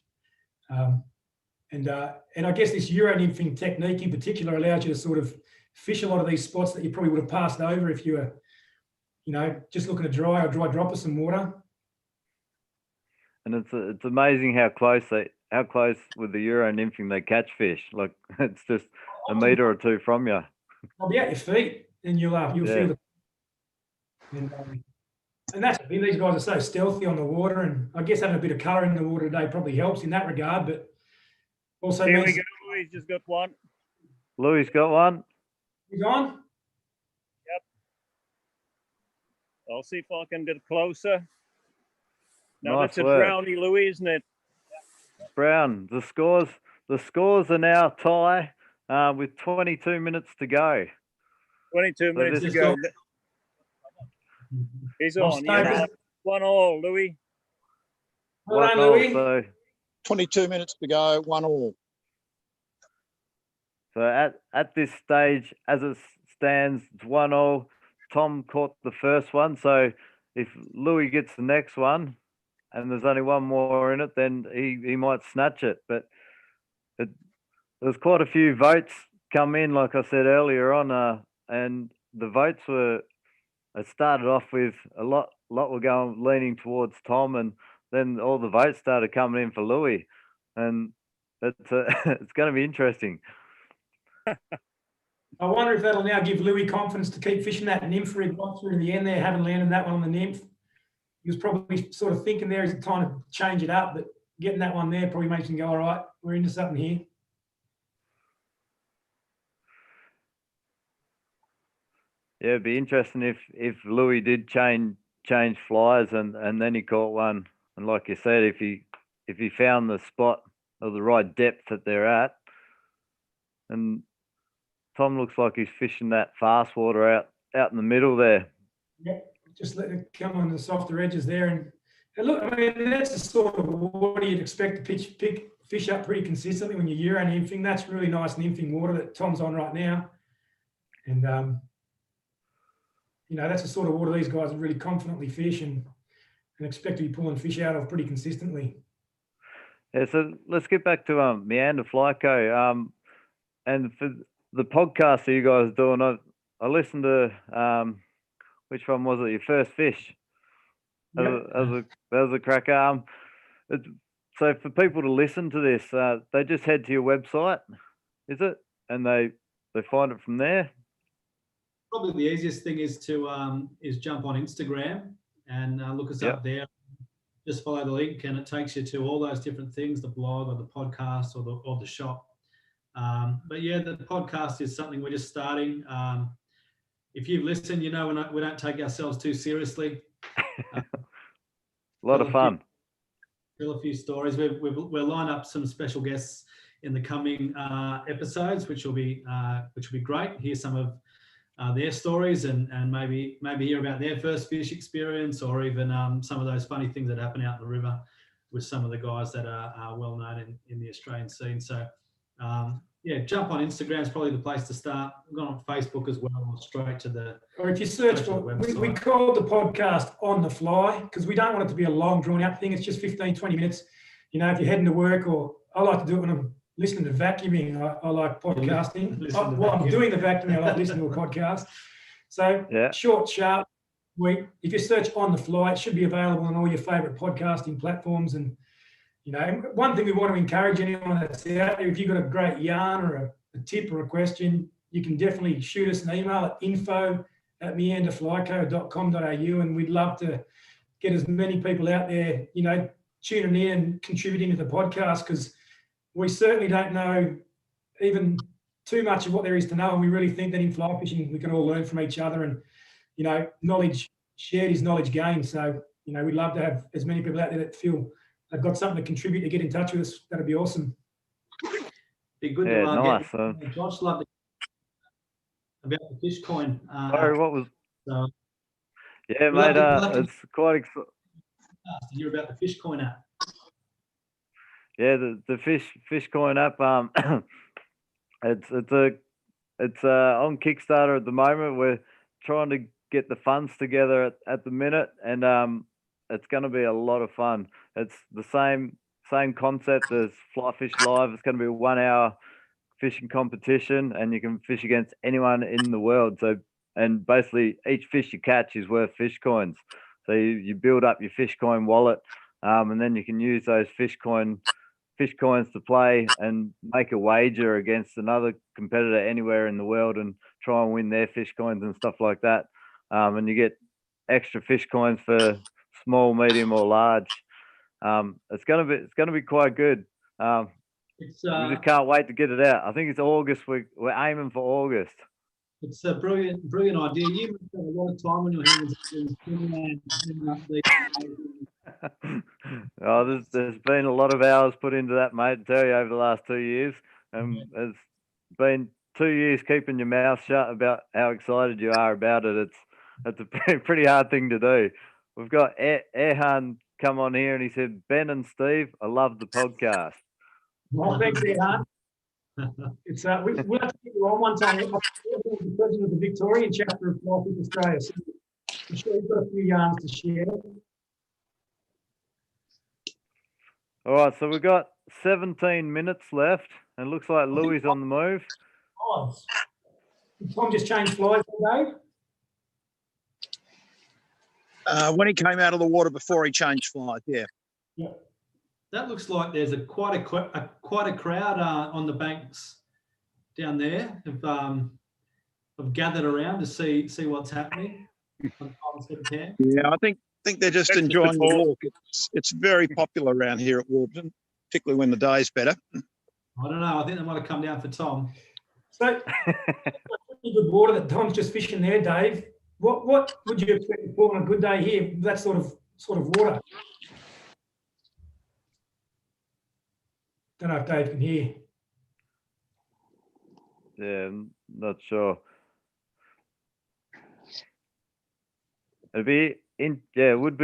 And I guess this Euro nymphing technique in particular allows you to sort of fish a lot of these spots that you probably would have passed over if you were, just looking to dry drop of some water. And it's amazing how close with the Euro nymphing they catch fish. Like it's just a meter or two from you. I'll be at your feet, and you'll feel the. And that's the thing. These guys are so stealthy on the water, and I guess having a bit of colour in the water today probably helps in that regard. But also, here we go. Louis just got one. Louis got one. He's on. Yep. I'll see if I can get closer. Now Nice that's a work. brownie, Louis, isn't it? Brown. The scores are now tie with 22 minutes to go. 22 minutes to go. He's on. Yeah. 1-1, Louis. Well done, Louis. So 22 minutes to go, 1-1. So at this stage, as it stands, it's 1-1. Tom caught the first one. So if Louis gets the next one, and there's only one more in it, then he might snatch it. But there's quite a few votes come in, like I said earlier on, and the votes it started off with a lot were leaning towards Tom, and then all the votes started coming in for Louis, and it's going to be interesting. I wonder if that'll now give Louis confidence to keep fishing that nymph where he got through in the end there, having landed that one on the nymph. He was probably sort of thinking there, he's trying to change it up, but getting that one there probably makes him go, all right, we're into something here. Yeah, it'd be interesting if Louis did change flies and then he caught one, and like you said, if he found the spot or the right depth that they're at, and Tom looks like he's fishing that fast water out in the middle there. Yep, just let it come on the softer edges there, and look, I mean that's the sort of water you'd expect to pick fish up pretty consistently when you're Euro nymphing. That's really nice nymphing water that Tom's on right now, and that's the sort of water these guys really confidently fish and expect to be pulling fish out of pretty consistently. Yeah, so let's get back to Meander Flyco. And for the podcast that you guys are doing, I listened to which one was it? Your first fish. That was a cracker. So for people to listen to this, they just head to your website, is it? And they find it from there. probably the easiest thing is to jump on Instagram and look us up there. Just follow the link, and it takes you to all those different things: the blog, or the podcast, or the shop. But yeah, the podcast is something we're just starting. If you've listened, you know we don't take ourselves too seriously. A lot of fun. Tell a few stories. We'll line up some special guests in the coming episodes, which will be great. Hear some of their stories and maybe hear about their first fish experience, or even some of those funny things that happen out in the river with some of the guys that are well known in the Australian scene. So yeah, jump on Instagram is probably the place to start. We've gone on Facebook as well, or straight to the. Or if you search for, we call the podcast On the Fly, because we don't want it to be a long drawn out thing. It's just 15, 20 minutes. You know, if you're heading to work, or I like to do it when I'm listening to vacuuming. I like podcasting. While I'm doing the vacuuming, I like listening to a podcast. So short, sharp, sweet. If you search On the Fly, it should be available on all your favourite podcasting platforms. And you know, one thing we want to encourage anyone that's out there, if you've got a great yarn or a tip or a question, you can definitely shoot us an email at info@meanderflyco.com.au, and we'd love to get as many people out there, you know, tuning in and contributing to the podcast, because we certainly don't know even too much of what there is to know, and we really think that in fly fishing we can all learn from each other, and you know, knowledge shared is knowledge gained. So you know, we'd love to have as many people out there that feel they've got something to contribute, to get in touch with us. That'd be awesome. Be good to nice. Josh, loved about the fish coin. Sorry, what was? Yeah, we'll mate. It's quite exciting to hear about the fish coin app. Yeah, the fish coin app. It's on Kickstarter at the moment. We're trying to get the funds together at the minute, and it's going to be a lot of fun. It's the same concept as Fly Fish Live. It's going to be a 1 hour fishing competition, and you can fish against anyone in the world. So, and basically each fish you catch is worth fish coins. So you build up your fish coin wallet, and then you can use those fish coins to play and make a wager against another competitor anywhere in the world and try and win their fish coins and stuff like that. And you get extra fish coins for small, medium, or large. It's gonna be quite good. We just can't wait to get it out. I think it's August. We're aiming for August. It's a brilliant idea. You must have a lot of time on your hands. There's been a lot of hours put into that, mate, I tell you, over the last 2 years. It's been 2 years keeping your mouth shut about how excited you are about it. It's a pretty hard thing to do. We've got Erhan come on here and he said, Ben and Steve, I love the podcast. Well, thanks, Erhan. It's we'll have to get you on one time. I'm the president of the Victorian chapter of Fly Fish Australia. So I'm sure you've got a few yarns to share. All right, so we've got 17 minutes left, and it looks like Louis on the move. Oh, Tom just changed flies today. When he came out of the water before he changed flies, yeah. That looks like there's quite a crowd on the banks down there have gathered around to see what's happening. Yeah, I think they're just enjoying the walk. It's very popular around here at Warburton, particularly when the day's better. I don't know. I think they might have come down for Tom. So, pretty good water that Tom's just fishing there, Dave. What would you expect to pull on a good day here? That sort of water. Don't know if Dave can hear. Yeah, I'm not sure. It would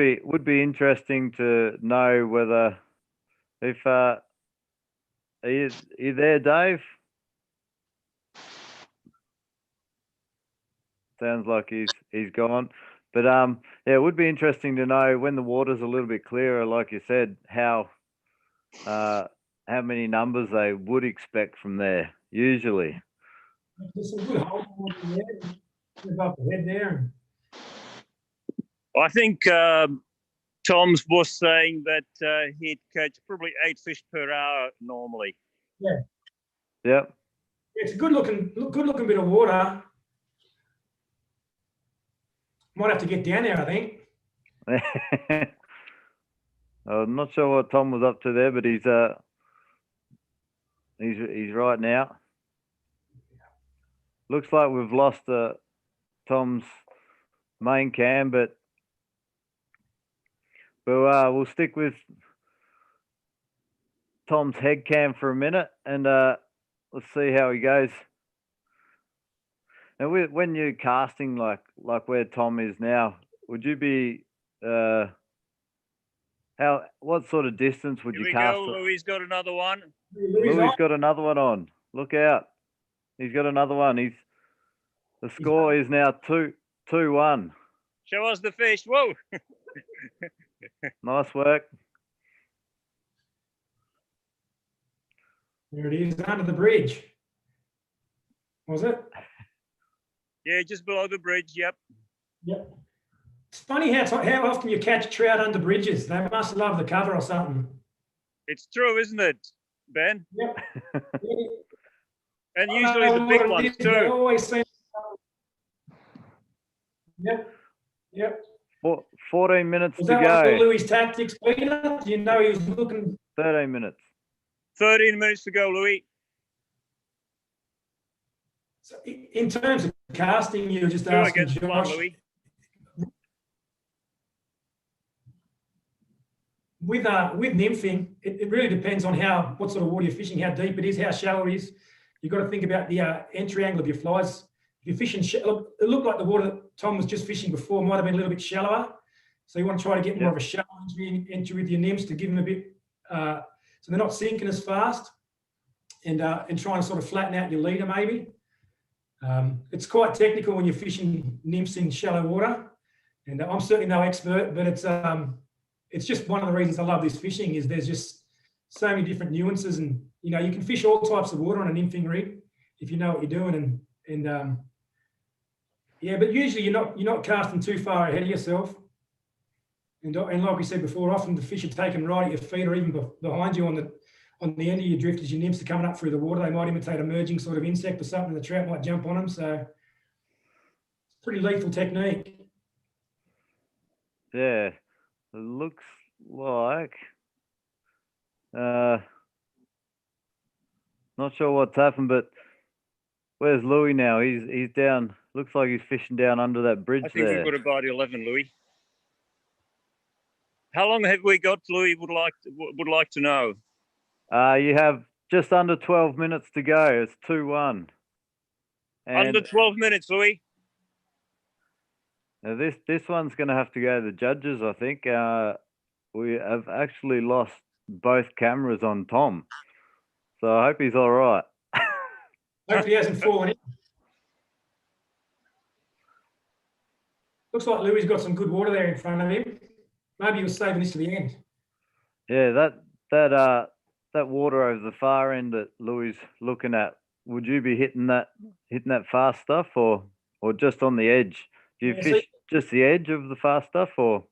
be interesting to know whether if are you there, Dave? Sounds like he's gone. But it would be interesting to know when the water's a little bit clearer, like you said, how many numbers they would expect from there usually. There's some good holes in there above the head there. I think Tom's was saying that he'd catch probably 8 fish per hour normally. Yeah. Yep. It's a good looking bit of water. Might have to get down there, I think. I'm not sure what Tom was up to there, but he's right now. Looks like we've lost Tom's main cam, but we'll stick with Tom's head cam for a minute, and let's see how he goes. Now, when you're casting like where Tom is now, would you be what sort of distance would Here you we cast? go. Louis got another one. Louis got another one on. Look out! He's got another one. The score is now 2-1. Show us the fish. Whoa! Nice work. There it is, under the bridge. Was it? Yeah, just below the bridge. Yep. Yep. It's funny how often you catch trout under bridges. They must love the cover or something. It's true, isn't it, Ben? Yep. And usually the big ones They too. always seem. Yep. Yep. 14 minutes Was to that one of go. Louis' tactics, Peter? Do you know he was looking? 13 minutes. 13 minutes to go, Louis. So in terms of casting, you were just Two asking against one, Josh. Louis. With nymphing, it really depends on what sort of water you're fishing, how deep it is, how shallow it is. You've got to think about the entry angle of your flies. If you're fishing, it looked like the water that Tom was just fishing before might have been a little bit shallower. So you want to try to get more of a shallow entry with your nymphs to give them a bit, so they're not sinking as fast, and trying to sort of flatten out your leader maybe. It's quite technical when you're fishing nymphs in shallow water, and I'm certainly no expert, but it's just one of the reasons I love this fishing is there's just so many different nuances, and you can fish all types of water on a nymphing rig if you know what you're doing, and yeah, but usually you're not casting too far ahead of yourself, and like we said before, often the fish are taken right at your feet or even behind you on the end of your drift as your nymphs are coming up through the water. They might imitate a merging sort of insect or something, and the trout might jump on them. So it's a pretty lethal technique. Yeah, it looks like. Not sure what's happened, but where's Louis now? He's down. Looks like he's fishing down under that bridge I think there. we've got about 11, Louis. How long have we got, Louis? Would like to know. You have just under 12 minutes to go. It's 2-1. Under 12 minutes, Louis. Now this one's going to have to go to the judges, I think. We have actually lost both cameras on Tom, so I hope he's all right. Hopefully he hasn't fallen in. Looks like Louis got some good water there in front of him. Maybe he was saving this to the end. Yeah, that water over the far end that Louis looking at. Would you be hitting that fast stuff or just on the edge? Do you fish just the edge of the fast stuff, or?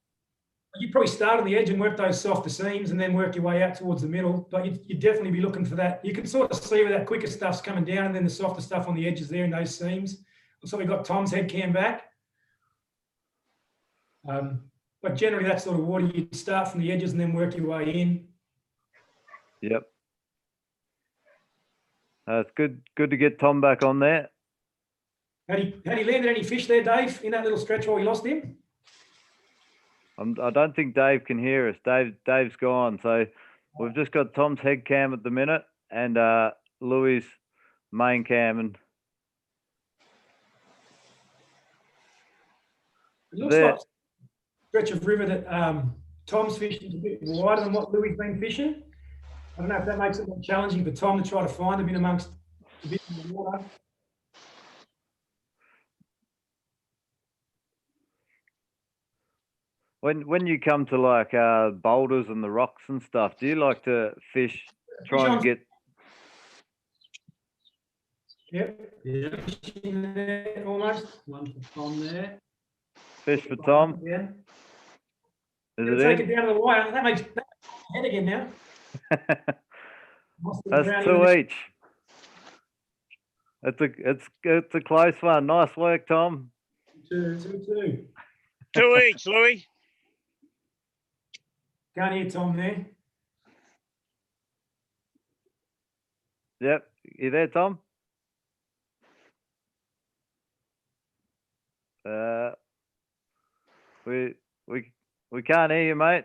You'd probably start on the edge and work those softer seams and then work your way out towards the middle. But you'd definitely be looking for that. You can sort of see where that quicker stuff's coming down and then the softer stuff on the edges there in those seams. So we got Tom's head cam back. But generally that sort of water, you'd start from the edges and then work your way in. Yep. It's good to get Tom back on there. Had he landed any fish there, Dave, in that little stretch while we lost him? I don't think Dave can hear us. Dave's gone. So we've just got Tom's head cam at the minute and Louis' main cam. And it looks like a stretch of river that Tom's fishing is a bit wider than what Louis' been fishing. I don't know if that makes it more challenging for Tom to try to find him in amongst a bit of the water. when you come to like boulders and the rocks and stuff, do you like to try and get? Yep. Yeah. Fishing there almost. One for Tom there. Fish for Tom. Yeah. Is it Take in? it down to the wire. That makes head again now. That's 2 each. It's a close one. Nice work, Tom. 2-2. Two each, Louis. Can't hear Tom there. Yep. You there, Tom? We can't hear you, mate.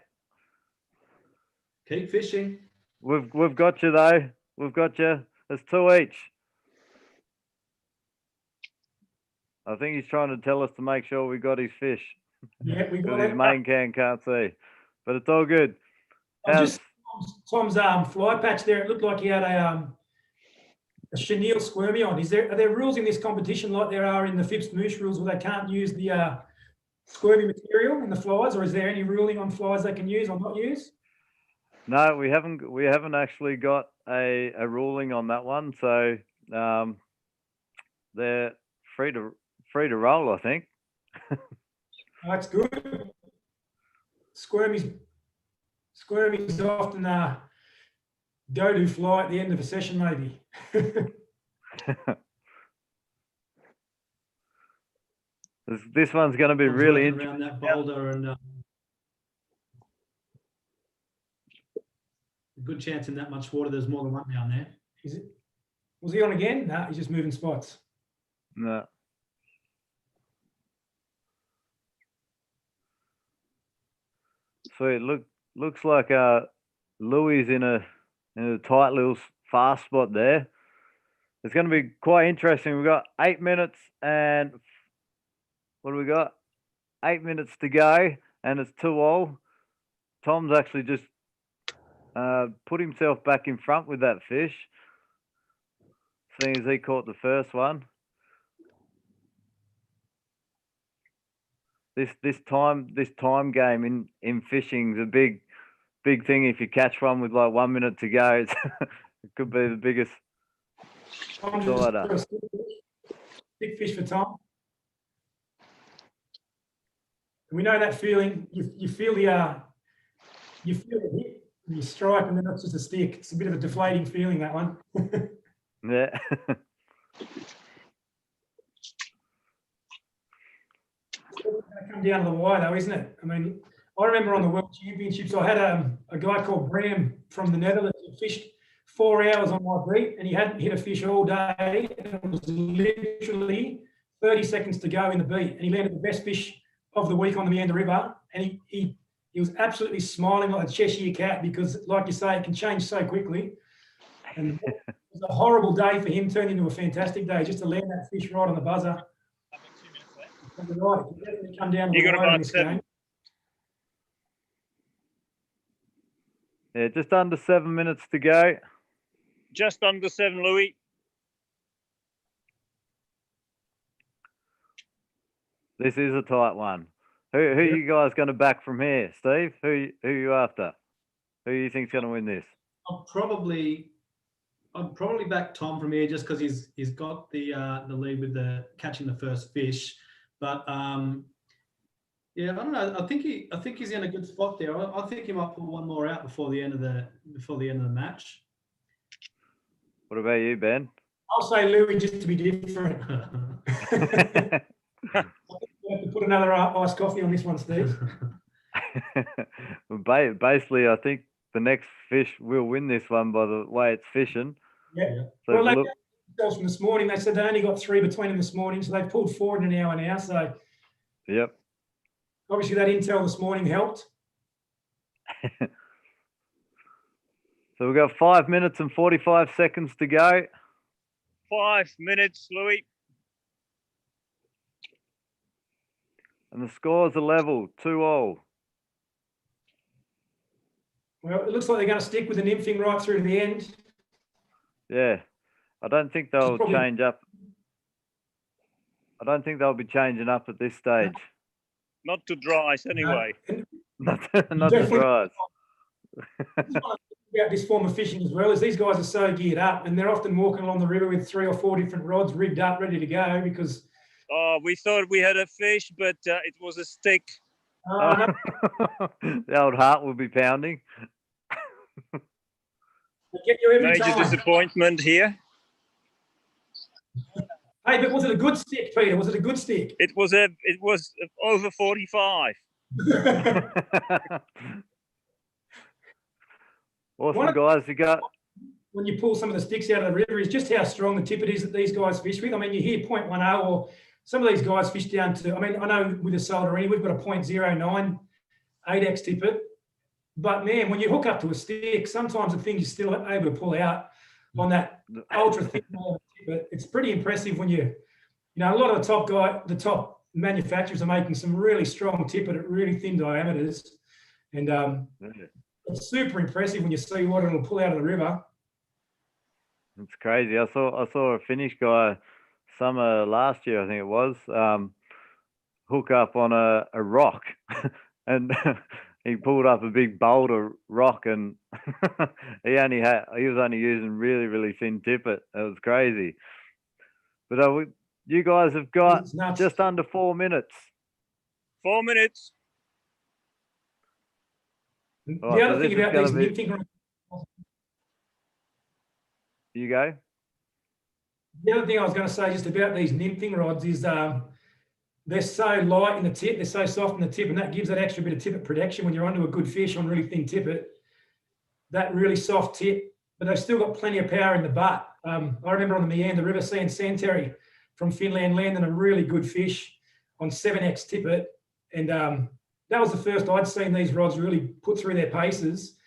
Keep fishing. We've got you though. We've got you. There's two each. I think he's trying to tell us to make sure we got his fish. Yeah, we got Because his it. main can can't see. But it's all good. Just Tom's fly patch there. It looked like he had a chenille squirmy on. Are there rules in this competition like there are in the Phipps Moosh rules where they can't use the squirmy material in the flies, or is there any ruling on flies they can use or not use? No, we haven't actually got a ruling on that one. So they're free to roll, I think. That's good. Squirmies often go-to fly at the end of a session, maybe. This one's going to be really Working around that boulder, and a good chance in that much water there's more than one down there. Is it? Was he on again? No, he's just moving spots. No. Sweet. Looks like Louis in a tight little fast spot there. It's going to be quite interesting. We've got 8 minutes and what do we got? 8 minutes to go, and it's 2-all. Tom's actually just put himself back in front with that fish, seeing as he caught the first one. This time game in fishing is a big thing. If you catch one with like 1 minute to go, it could be the biggest spider. Big fish for Tom. We know that feeling. You feel the hit, and you strike, and then it's just a stick. It's a bit of a deflating feeling, that one. Yeah. Come down to the wire though, isn't it? I mean, I remember on the World Championships, I had a guy called Bram from the Netherlands who fished 4 hours on my beat, and he hadn't hit a fish all day. And it was literally 30 seconds to go in the beat, and he landed the best fish of the week on the Meander River, and he was absolutely smiling like a Cheshire cat because, like you say, it can change so quickly. And it was a horrible day for him, turned into a fantastic day just to land that fish right on the buzzer. Right, come down You got the wire about in this 7. game. Yeah, just under 7 minutes to go. Just under 7, Louis. This is a tight one. Who are you guys going to back from here, Steve? Who are you after? Who do you think's going to win this? I'd probably back Tom from here just because he's got the lead with the catching the first fish. But yeah, I don't know. I think he's in a good spot there. I think he might pull one more out before the end of the match. What about you, Ben? I'll say Louis just to be different. I think we have to put another iced coffee on this one, Steve. Basically, I think the next fish will win this one by the way it's fishing. Yeah. So Well, from this morning, they said they only got 3 between them this morning, so they've pulled 4 in an hour now. So yep. obviously that intel this morning helped. So we've got 5 minutes and 45 seconds to go. 5 minutes, Louis. And the scores are level, 2-all. Well, it looks like they're going to stick with the nymphing right through to the end. Yeah. I don't think they'll change up. I don't think they'll be changing up at this stage. Not to dries, anyway. Not to dries. About this form of fishing as well is these guys are so geared up, and they're often walking along the river with 3 or 4 different rods rigged up, ready to go because. Oh, we thought we had a fish, but it was a stick. No. The old heart will be pounding. They get you every Major time. disappointment here. Hey, Hey, but was it a good stick, Peter? Was it a good stick? It was over 45. Awesome, guys. You got When you pull some of the sticks out of the river is just how strong the tippet is that these guys fish with. I mean, you hear 0.10 or some of these guys fish down to, I mean, I know with the Solderini, we've got a 0.09 8x tippet. But man, when you hook up to a stick, sometimes the thing you're still able to pull out on that ultra thin tippet. It's pretty impressive when you know, a lot of the top manufacturers are making some really strong tippet at really thin diameters. And it's super impressive when you see what it'll pull out of the river. It's crazy. I saw a Finnish guy summer last year, I think it was, hook up on a rock, and he pulled up a big boulder rock, and he was only using really thin tippet. It was crazy. But you guys have got just under 4 minutes. 4 minutes. The Right, other so thing this is about gonna these be- nymphing rods, You go. the other thing I was going to say just about these nymphing rods is they're so light in the tip, they're so soft in the tip, and that gives that extra bit of tippet protection when you're onto a good fish on really thin tippet. That really soft tip, but they've still got plenty of power in the butt. I remember on the Meander River seeing Santeri from Finland landing a really good fish on 7x tippet, and that was the first I'd seen these rods really put through their paces.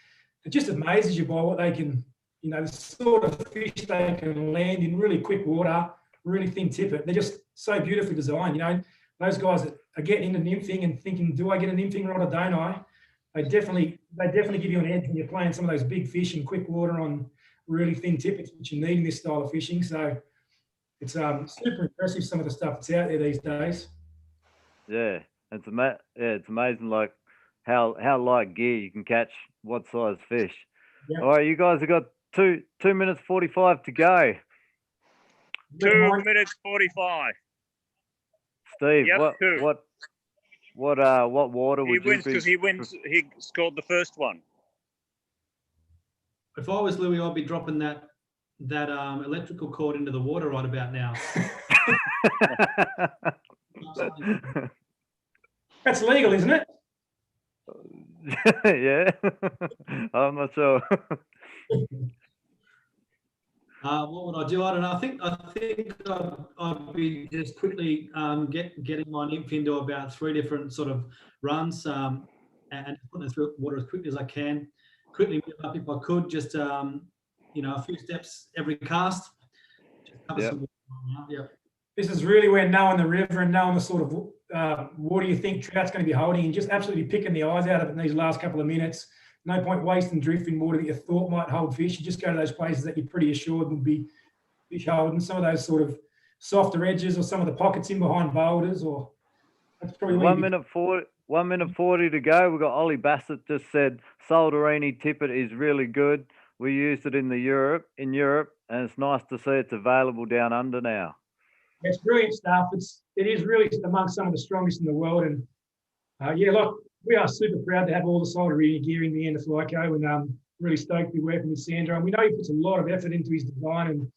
It just amazes you by what they can, you know, the sort of fish they can land in really quick water, really thin tippet. They're just so beautifully designed. You know, those guys that are getting into nymphing and thinking, do I get a nymphing rod or don't I? They definitely give you an edge when you're playing some of those big fish in quick water on really thin tippets, which you need in this style of fishing. So it's super impressive, some of the stuff that's out there these days. Yeah, it's amazing, like how light gear you can catch what size fish. Yep. All right, you guys have got 2 minutes 45 to go. 2 minutes 45. Steve, Yep, what water He would you wins be? because he scored the first one. If I was Louis, I'd be dropping that electrical cord into the water right about now. That's legal, isn't it? Yeah, I'm not sure. What would I do? I don't know. I think I'd be just quickly getting my nymph into about 3 different sort of runs and putting it through water as quickly as I can. Quickly move up if I could, just you know, a few steps every cast. Just cover some water. Yep. This is really where knowing the river and knowing the sort of water you think trout's going to be holding and just absolutely picking the eyes out of it in these last couple of minutes. No point wasting drifting water that you thought might hold fish. You just go to those places that you're pretty assured will be fish holding. Some of those sort of softer edges or some of the pockets in behind boulders, or that's probably 1 minute 40. 1 minute 40 to go. We've got Ollie Bassett just said Solderini tippet is really good. We used it in Europe, and it's nice to see it's available down under now. It's brilliant stuff. It is really amongst some of the strongest in the world, and yeah, look, we are super proud to have all the Solderini gear in the end of Flyco, and really stoked to be working with Sandro. And we know he puts a lot of effort into his design and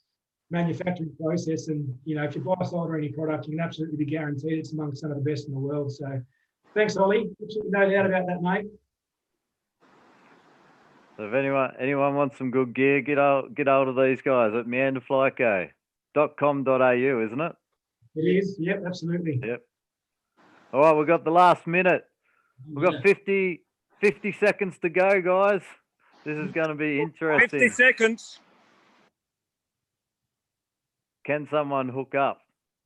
manufacturing process. And you know, if you buy a Solderini product, you can absolutely be guaranteed it's amongst some of the best in the world. So, thanks, Ollie. Absolutely no doubt about that, mate. So if anyone wants some good gear, get hold of these guys at meanderflyco.com.au, isn't it? It is. Yep, absolutely. Yep. All right, we've got the last minute. We've got 50 seconds to go, guys. This is going to be interesting. 50 seconds. Can someone hook up?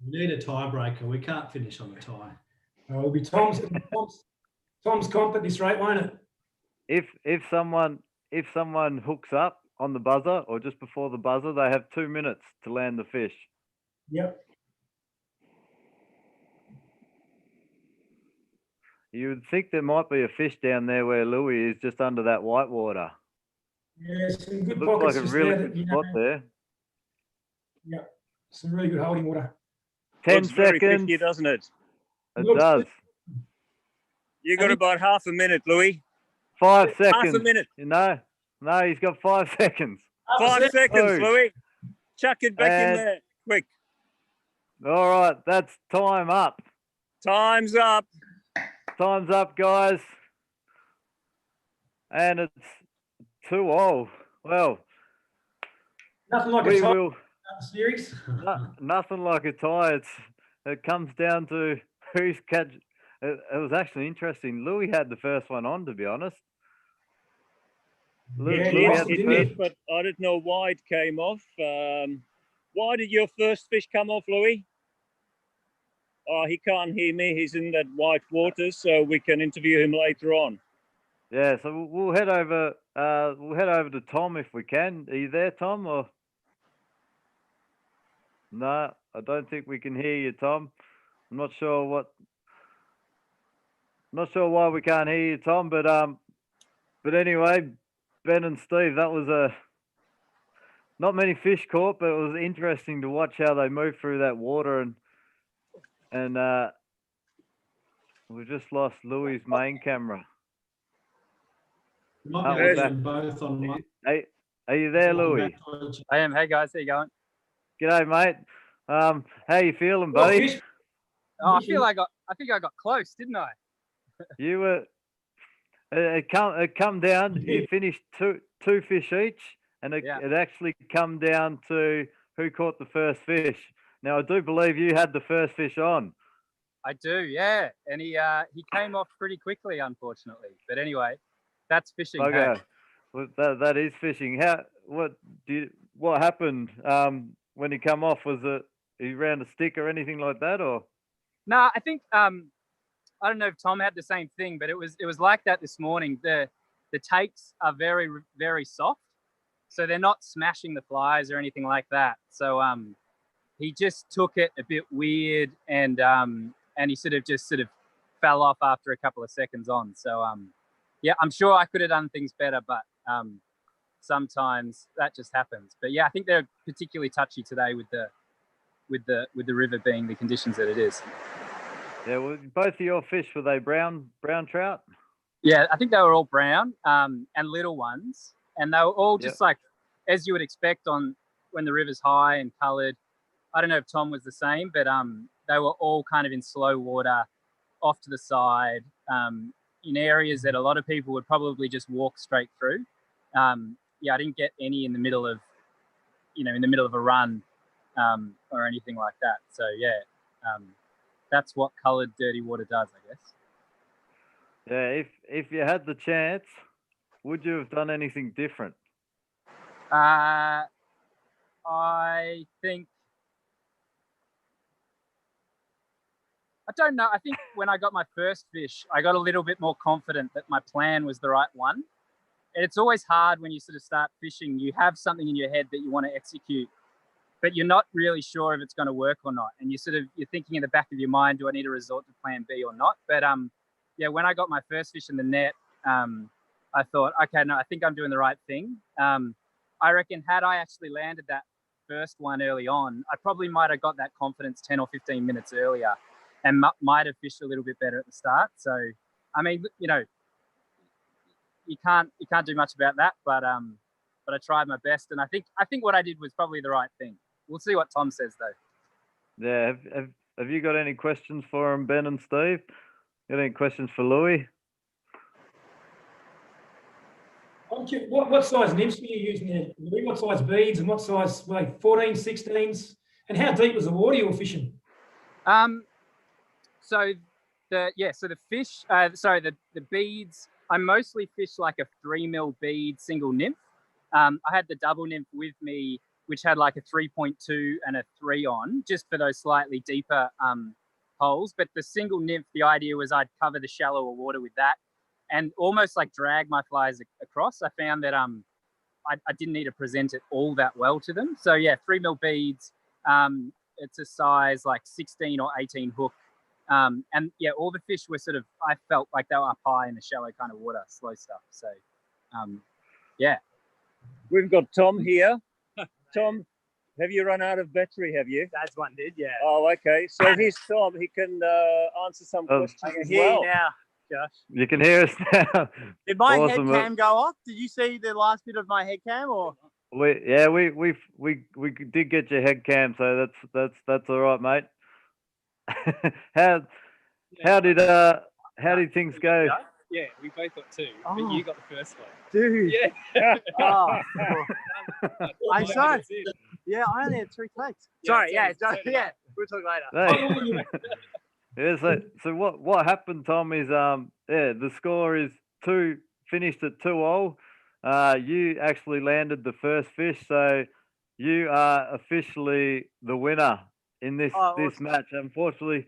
We need a tiebreaker. We can't finish on a tie. It'll be Tom's comp at this rate, won't it? If someone hooks up on the buzzer or just before the buzzer, they have 2 minutes to land the fish. Yep. You would think there might be a fish down there where Louis is, just under that white water. Yeah, some good Looks pockets like a just really there good that, spot there. Yep. Some really good holding water. 10 Looks very seconds. fishy, doesn't it? It Looks does. good. You got about half a minute, Louis. 5 seconds. Half a minute. No, he's got 5 seconds. 5 seconds, Two. Louis. Chuck it back in And- there, quick. All right, that's time up. Time's up. Time's up, guys. And it's 2-0. Well, Nothing like we a tie will. series. Nothing like a tie. It comes down to who's catch. It was actually interesting. Louis had the first one on, to be honest. Yeah, Louis lost had it, the didn't he? first. But I didn't know why it came off. Why did your first fish come off, Louis? Oh, he can't hear me. He's in that white water, so we can interview him later on. Yeah, so we'll head over. We'll head over to Tom if we can. Are you there, Tom? Or no? I don't think we can hear you, Tom. I'm not sure what. Not sure why we can't hear you, Tom. But anyway, Ben and Steve, that was not many fish caught, but it was interesting to watch how they moved through that water and we just lost Louis' main camera. You might That be was able to that- do them both on one. Hey, are you there, Louis? I am. Hey guys, how you going? G'day, mate. How you feeling, Well, buddy? fish- Oh, I think I got close, didn't I? You were. It come down. You finished two fish each, and it actually come down to who caught the first fish. Now I do believe you had the first fish on. I do, yeah. And he came off pretty quickly, unfortunately. But anyway, that's fishing. Okay, Hey? well, that is fishing. What happened when he come off? Was it he ran a stick or anything like that, or? No, I think I don't know if Tom had the same thing, but it was like that this morning. The takes are very, very soft, so they're not smashing the flies or anything like that. So he just took it a bit weird, and he sort of fell off after a couple of seconds on. So yeah, I'm sure I could have done things better, but sometimes that just happens. But yeah, I think they're particularly touchy today with the river being the conditions that it is. Yeah, well, both of your fish, were they brown trout? Yeah, I think they were all brown and little ones, and they were all just like as you would expect on when the river's high and coloured. I don't know if Tom was the same, but they were all kind of in slow water, off to the side, in areas that a lot of people would probably just walk straight through. Yeah, I didn't get any in the middle of a run or anything like that. So yeah, that's what coloured dirty water does, I guess. Yeah, if you had the chance, would you have done anything different? I don't know. I think when I got my first fish, I got a little bit more confident that my plan was the right one. And it's always hard when you sort of start fishing. You have something in your head that you want to execute, but you're not really sure if it's going to work or not. And you're thinking in the back of your mind, do I need to resort to plan B or not? But yeah, when I got my first fish in the net, I thought, okay, no, I think I'm doing the right thing. I reckon had I actually landed that first one early on, I probably might have got that confidence 10 or 15 minutes earlier and might have fished a little bit better at the start. So, I mean, you know, you can't do much about that, but I tried my best, and I think what I did was probably the right thing. We'll see what Tom says though. Yeah, have you got any questions for him, Ben and Steve? Got any questions for Louis? What size nymphs were you using there, Louis? What size beads and what size, like 14s, 16s? And how deep was the water you were fishing? So the fish, the beads, I mostly fish like a 3 mil bead single nymph. I had the double nymph with me, which had like a 3.2 and a 3 on, just for those slightly deeper holes. But the single nymph, the idea was I'd cover the shallower water with that and almost like drag my flies across. I found that I didn't need to present it all that well to them. So yeah, 3 mil beads. It's a size like 16 or 18 hook. And yeah, all the fish were sort of, I felt like they were up high in the shallow kind of water, slow stuff. So yeah. We've got Tom here. Tom, have you run out of battery, have you? That's one did, yeah. Oh, okay. So here's Tom. He can answer some questions I can as hear well. you now, Josh. You can hear us now. Did my Awesome, head cam go off? Did you see the last bit of my head cam or? we did get your head cam, so that's all right, mate. how did things go? Yeah, we both got 2, Oh. but you got the first one. Dude. Yeah. Oh. I'm sorry. Yeah, I only had 3 takes. Sorry, yeah, we'll talk later. Yeah, so what happened, Tom, is the score is finished at 2-all. You actually landed the first fish, so you are officially the winner in this awesome. match. Unfortunately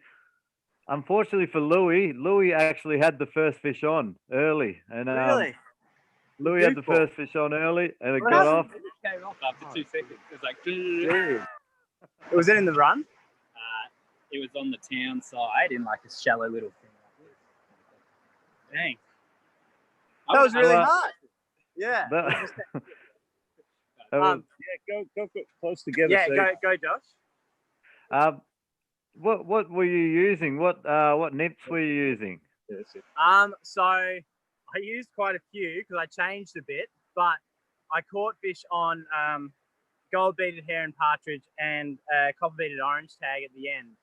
for Louis actually had the first fish on early, and Really? Louis had the first fish on early, and it got off. It came off after 2 seconds. It was like, Dude. Was it in the run? It was on the town side in like a shallow little thing. Dang. That was really Well, hard. Yeah. that- Yeah, go close together. Yeah, so go, Josh. what were you using? What nips were you using? So I used quite a few because I changed a bit, but I caught fish on gold-beaded heron partridge and copper-beaded orange tag at the end.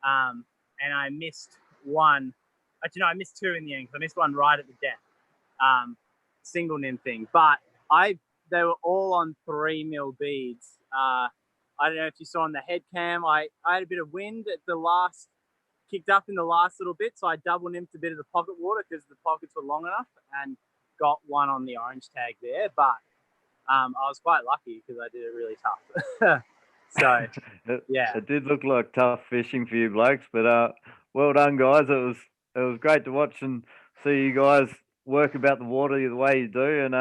And I missed one. Actually, no, I missed 2 in the end because I missed one right at the death. Single nymph thing, but they were all on 3 mil beads. I don't know if you saw on the head cam, I had a bit of wind at the last, kicked up in the last little bit, so I double nymphed a bit of the pocket water because the pockets were long enough and got one on the orange tag there. But I was quite lucky because I did it really tough. So yeah, it did look like tough fishing for you blokes, but well done, guys. It was great to watch and see you guys work about the water the way you do. And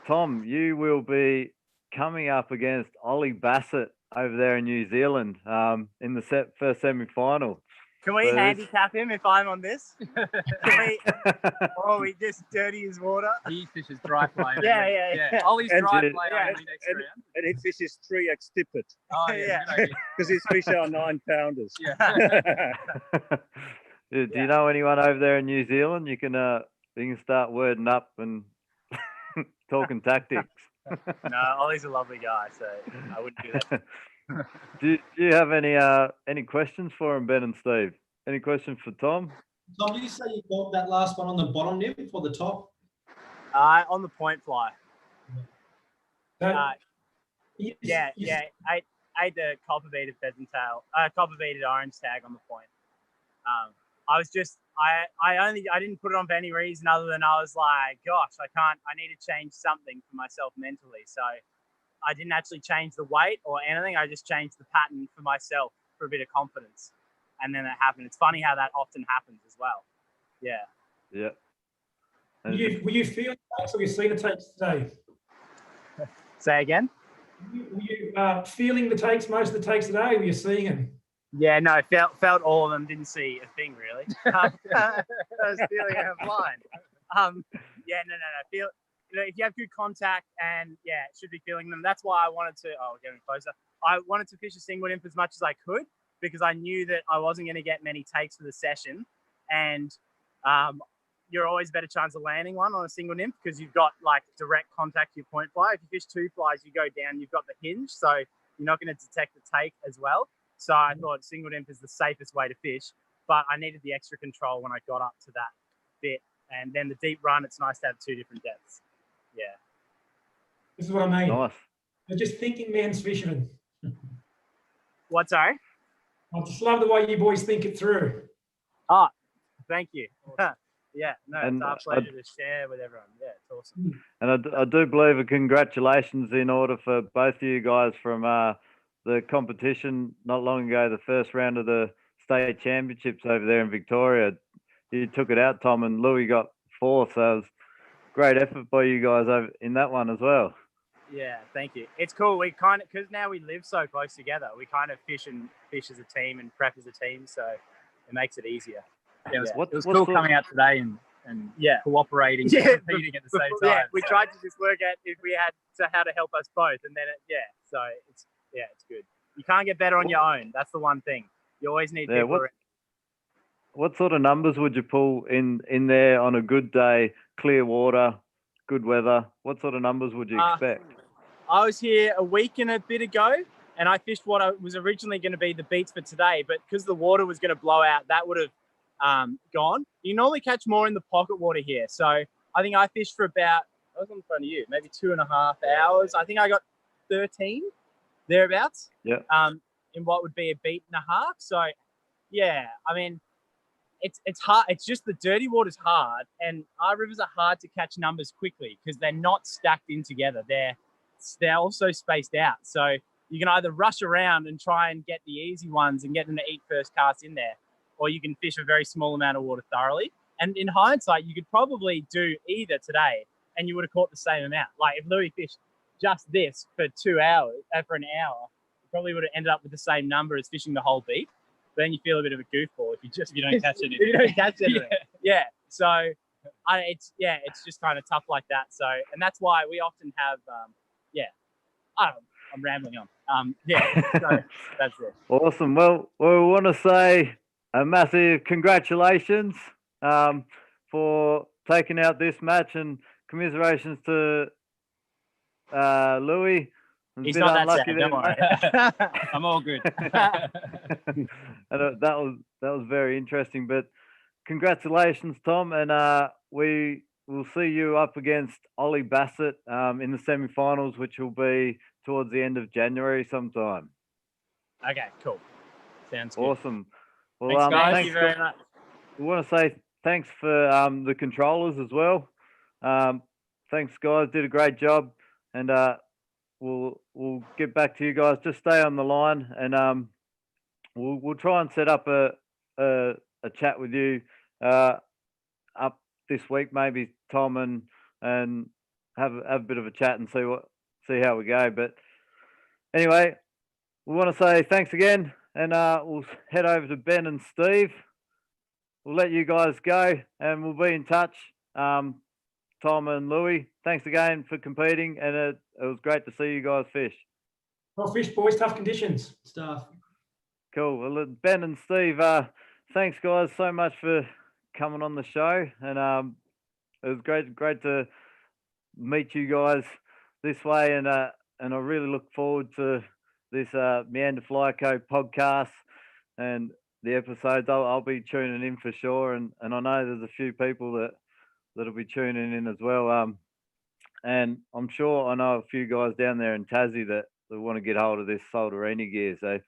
Tom, you will be coming up against Ollie Bassett over there in New Zealand in the first semi-final. can we handicap him if I'm on this? Or we just dirty his water? He fishes dry play. Yeah. Ollie's And- dry and- play and- only next round. And he fishes 3x tippet Oh, Yeah. yeah. Good idea. because his fish are 9-pounders. Yeah. Do you know anyone over there in New Zealand? You can start wording up and talking tactics. No, Ollie's a lovely guy, so I wouldn't do that. Do you have any questions for him, Ben and Steve? Any questions for Tom? Tom, did you say you got that last one on the bottom nymph or the top? On the point fly. I ate the copper-beaded pheasant tail, copper-beaded orange tag on the point. I didn't put it on for any reason other than I was like, gosh, I need to change something for myself mentally. So I didn't actually change the weight or anything. I just changed the pattern for myself for a bit of confidence. And then it happened. It's funny how that often happens as well. Yeah. Yeah. Were you feeling takes or you seen the takes today? Say again? Were you feeling the takes, most of the takes today, or were you seeing them? Yeah, no, felt all of them. Didn't see a thing really. I was feeling I'm blind. Feel. If you have good contact and should be feeling them. That's why I wanted to. Oh, we're getting closer. I wanted to fish a single nymph as much as I could because I knew that I wasn't going to get many takes for the session, and you're always a better chance of landing one on a single nymph because you've got like direct contact to your point fly. If you fish 2 flies, you go down. You've got the hinge, so you're not going to detect the take as well. So I thought single nymph is the safest way to fish, but I needed the extra control when I got up to that bit. And then the deep run, it's nice to have 2 different depths. Yeah. This is what I mean. Nice. They're just thinking man's fishermen. What, sorry? I just love the way you boys think it through. Oh, thank you. Yeah, no, And it's our pleasure to share with everyone. Yeah, it's awesome. And I do believe a congratulations in order for both of you guys from the competition not long ago, the first round of the state championships over there in Victoria. You took it out, Tom, and Louis got 4th, so it was great effort by you guys over in that one as well. Yeah, thank you. It's cool. We kind of, because now we live so close together, we kind of fish as a team and prep as a team, so it makes it easier. Yeah, it was cool coming out today and cooperating, and competing at the same time. Yeah, we tried to just work out if we had how to help us both, and then so it's good. You can't get better on your own. That's the one thing. You always need people. What sort of numbers would you pull in there on a good day, clear water, good weather? What sort of numbers would you expect? I was here a week and a bit ago, and I fished what was originally going to be the beats for today, but because the water was going to blow out, that would have gone. You normally catch more in the pocket water here. So I think I fished for about, I was in front of you, maybe 2.5 hours. I think I got 13 thereabouts. Yeah. In what would be a beat and a half. So yeah, I mean, it's hard. It's just the dirty water's hard, and our rivers are hard to catch numbers quickly because they're not stacked in together. They're also spaced out. So you can either rush around and try and get the easy ones and get them to eat first cast in there, or you can fish a very small amount of water thoroughly. And in hindsight, you could probably do either today, and you would have caught the same amount. Like if Louis fished just this for 2 hours, for an hour, you probably would have ended up with the same number as fishing the whole beat. But then you feel a bit of a goofball if you don't catch anything. If you don't catch anything. Yeah. So it's just kind of tough like that. So, and that's why we often have, I'm rambling on. So that's it. Awesome. Well, we want to say a massive congratulations for taking out this match, and commiserations to Louis. He's not that sad, don't worry. I'm all good. And that was very interesting. But congratulations, Tom, and we will see you up against Ollie Bassett in the semi-finals, which will be towards the end of January sometime. Okay, cool. Sounds good. Awesome. Well, Thanks, guys. thank you very much. We want to say thanks for the controllers as well. Thanks, guys. Did a great job, and we'll get back to you guys. Just stay on the line, and we'll try and set up a chat with you up this week, maybe Tom, and have a bit of a chat and see how we go. But anyway, we want to say thanks again, and we'll head over to Ben and Steve. We'll let you guys go, and we'll be in touch. Tom and Louis, thanks again for competing, and it was great to see you guys fish. Well, fish, boys, tough conditions. Stuff. Cool. Well, Ben and Steve, thanks, guys, so much for coming on the show, and it was great to meet you guys this way, and I really look forward to this Meander Fly Co podcast and the episodes. I'll be tuning in for sure, and I know there's a few people that'll be tuning in as well. And I'm sure I know a few guys down there in Tassie that want to get hold of this Solderini gear. So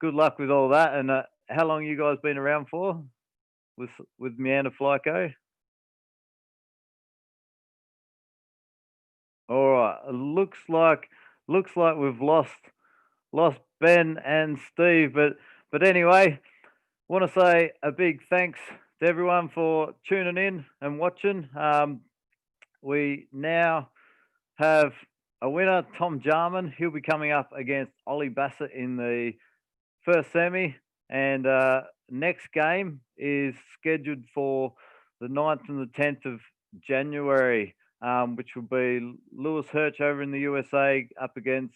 good luck with all that. And how long you guys been around for with Meander Fly Co? All right. It looks like we've lost Ben and Steve, but anyway, want to say a big thanks to everyone for tuning in and watching. We now have a winner, Tom Jarman. He'll be coming up against Ollie Bassett in the first semi, and next game is scheduled for the 9th and the 10th of January, which will be Lewis Hirsch over in the USA up against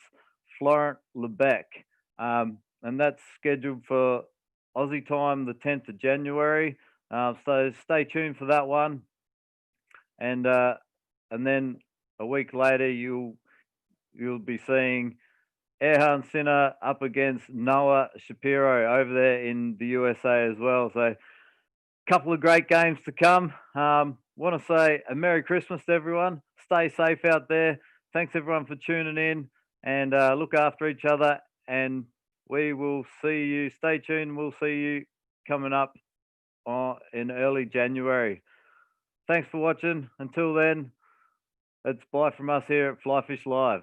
Florent Lebec. And that's scheduled for Aussie time, the 10th of January. So stay tuned for that one. And then a week later, you'll be seeing Erhan Sinner up against Noah Shapiro over there in the USA as well. So a couple of great games to come. Want to say a Merry Christmas to everyone. Stay safe out there. Thanks everyone for tuning in, and look after each other. And we will see you. Stay tuned. We'll see you coming up in early January. Thanks for watching. Until then, it's bye from us here at Fly Fish Live.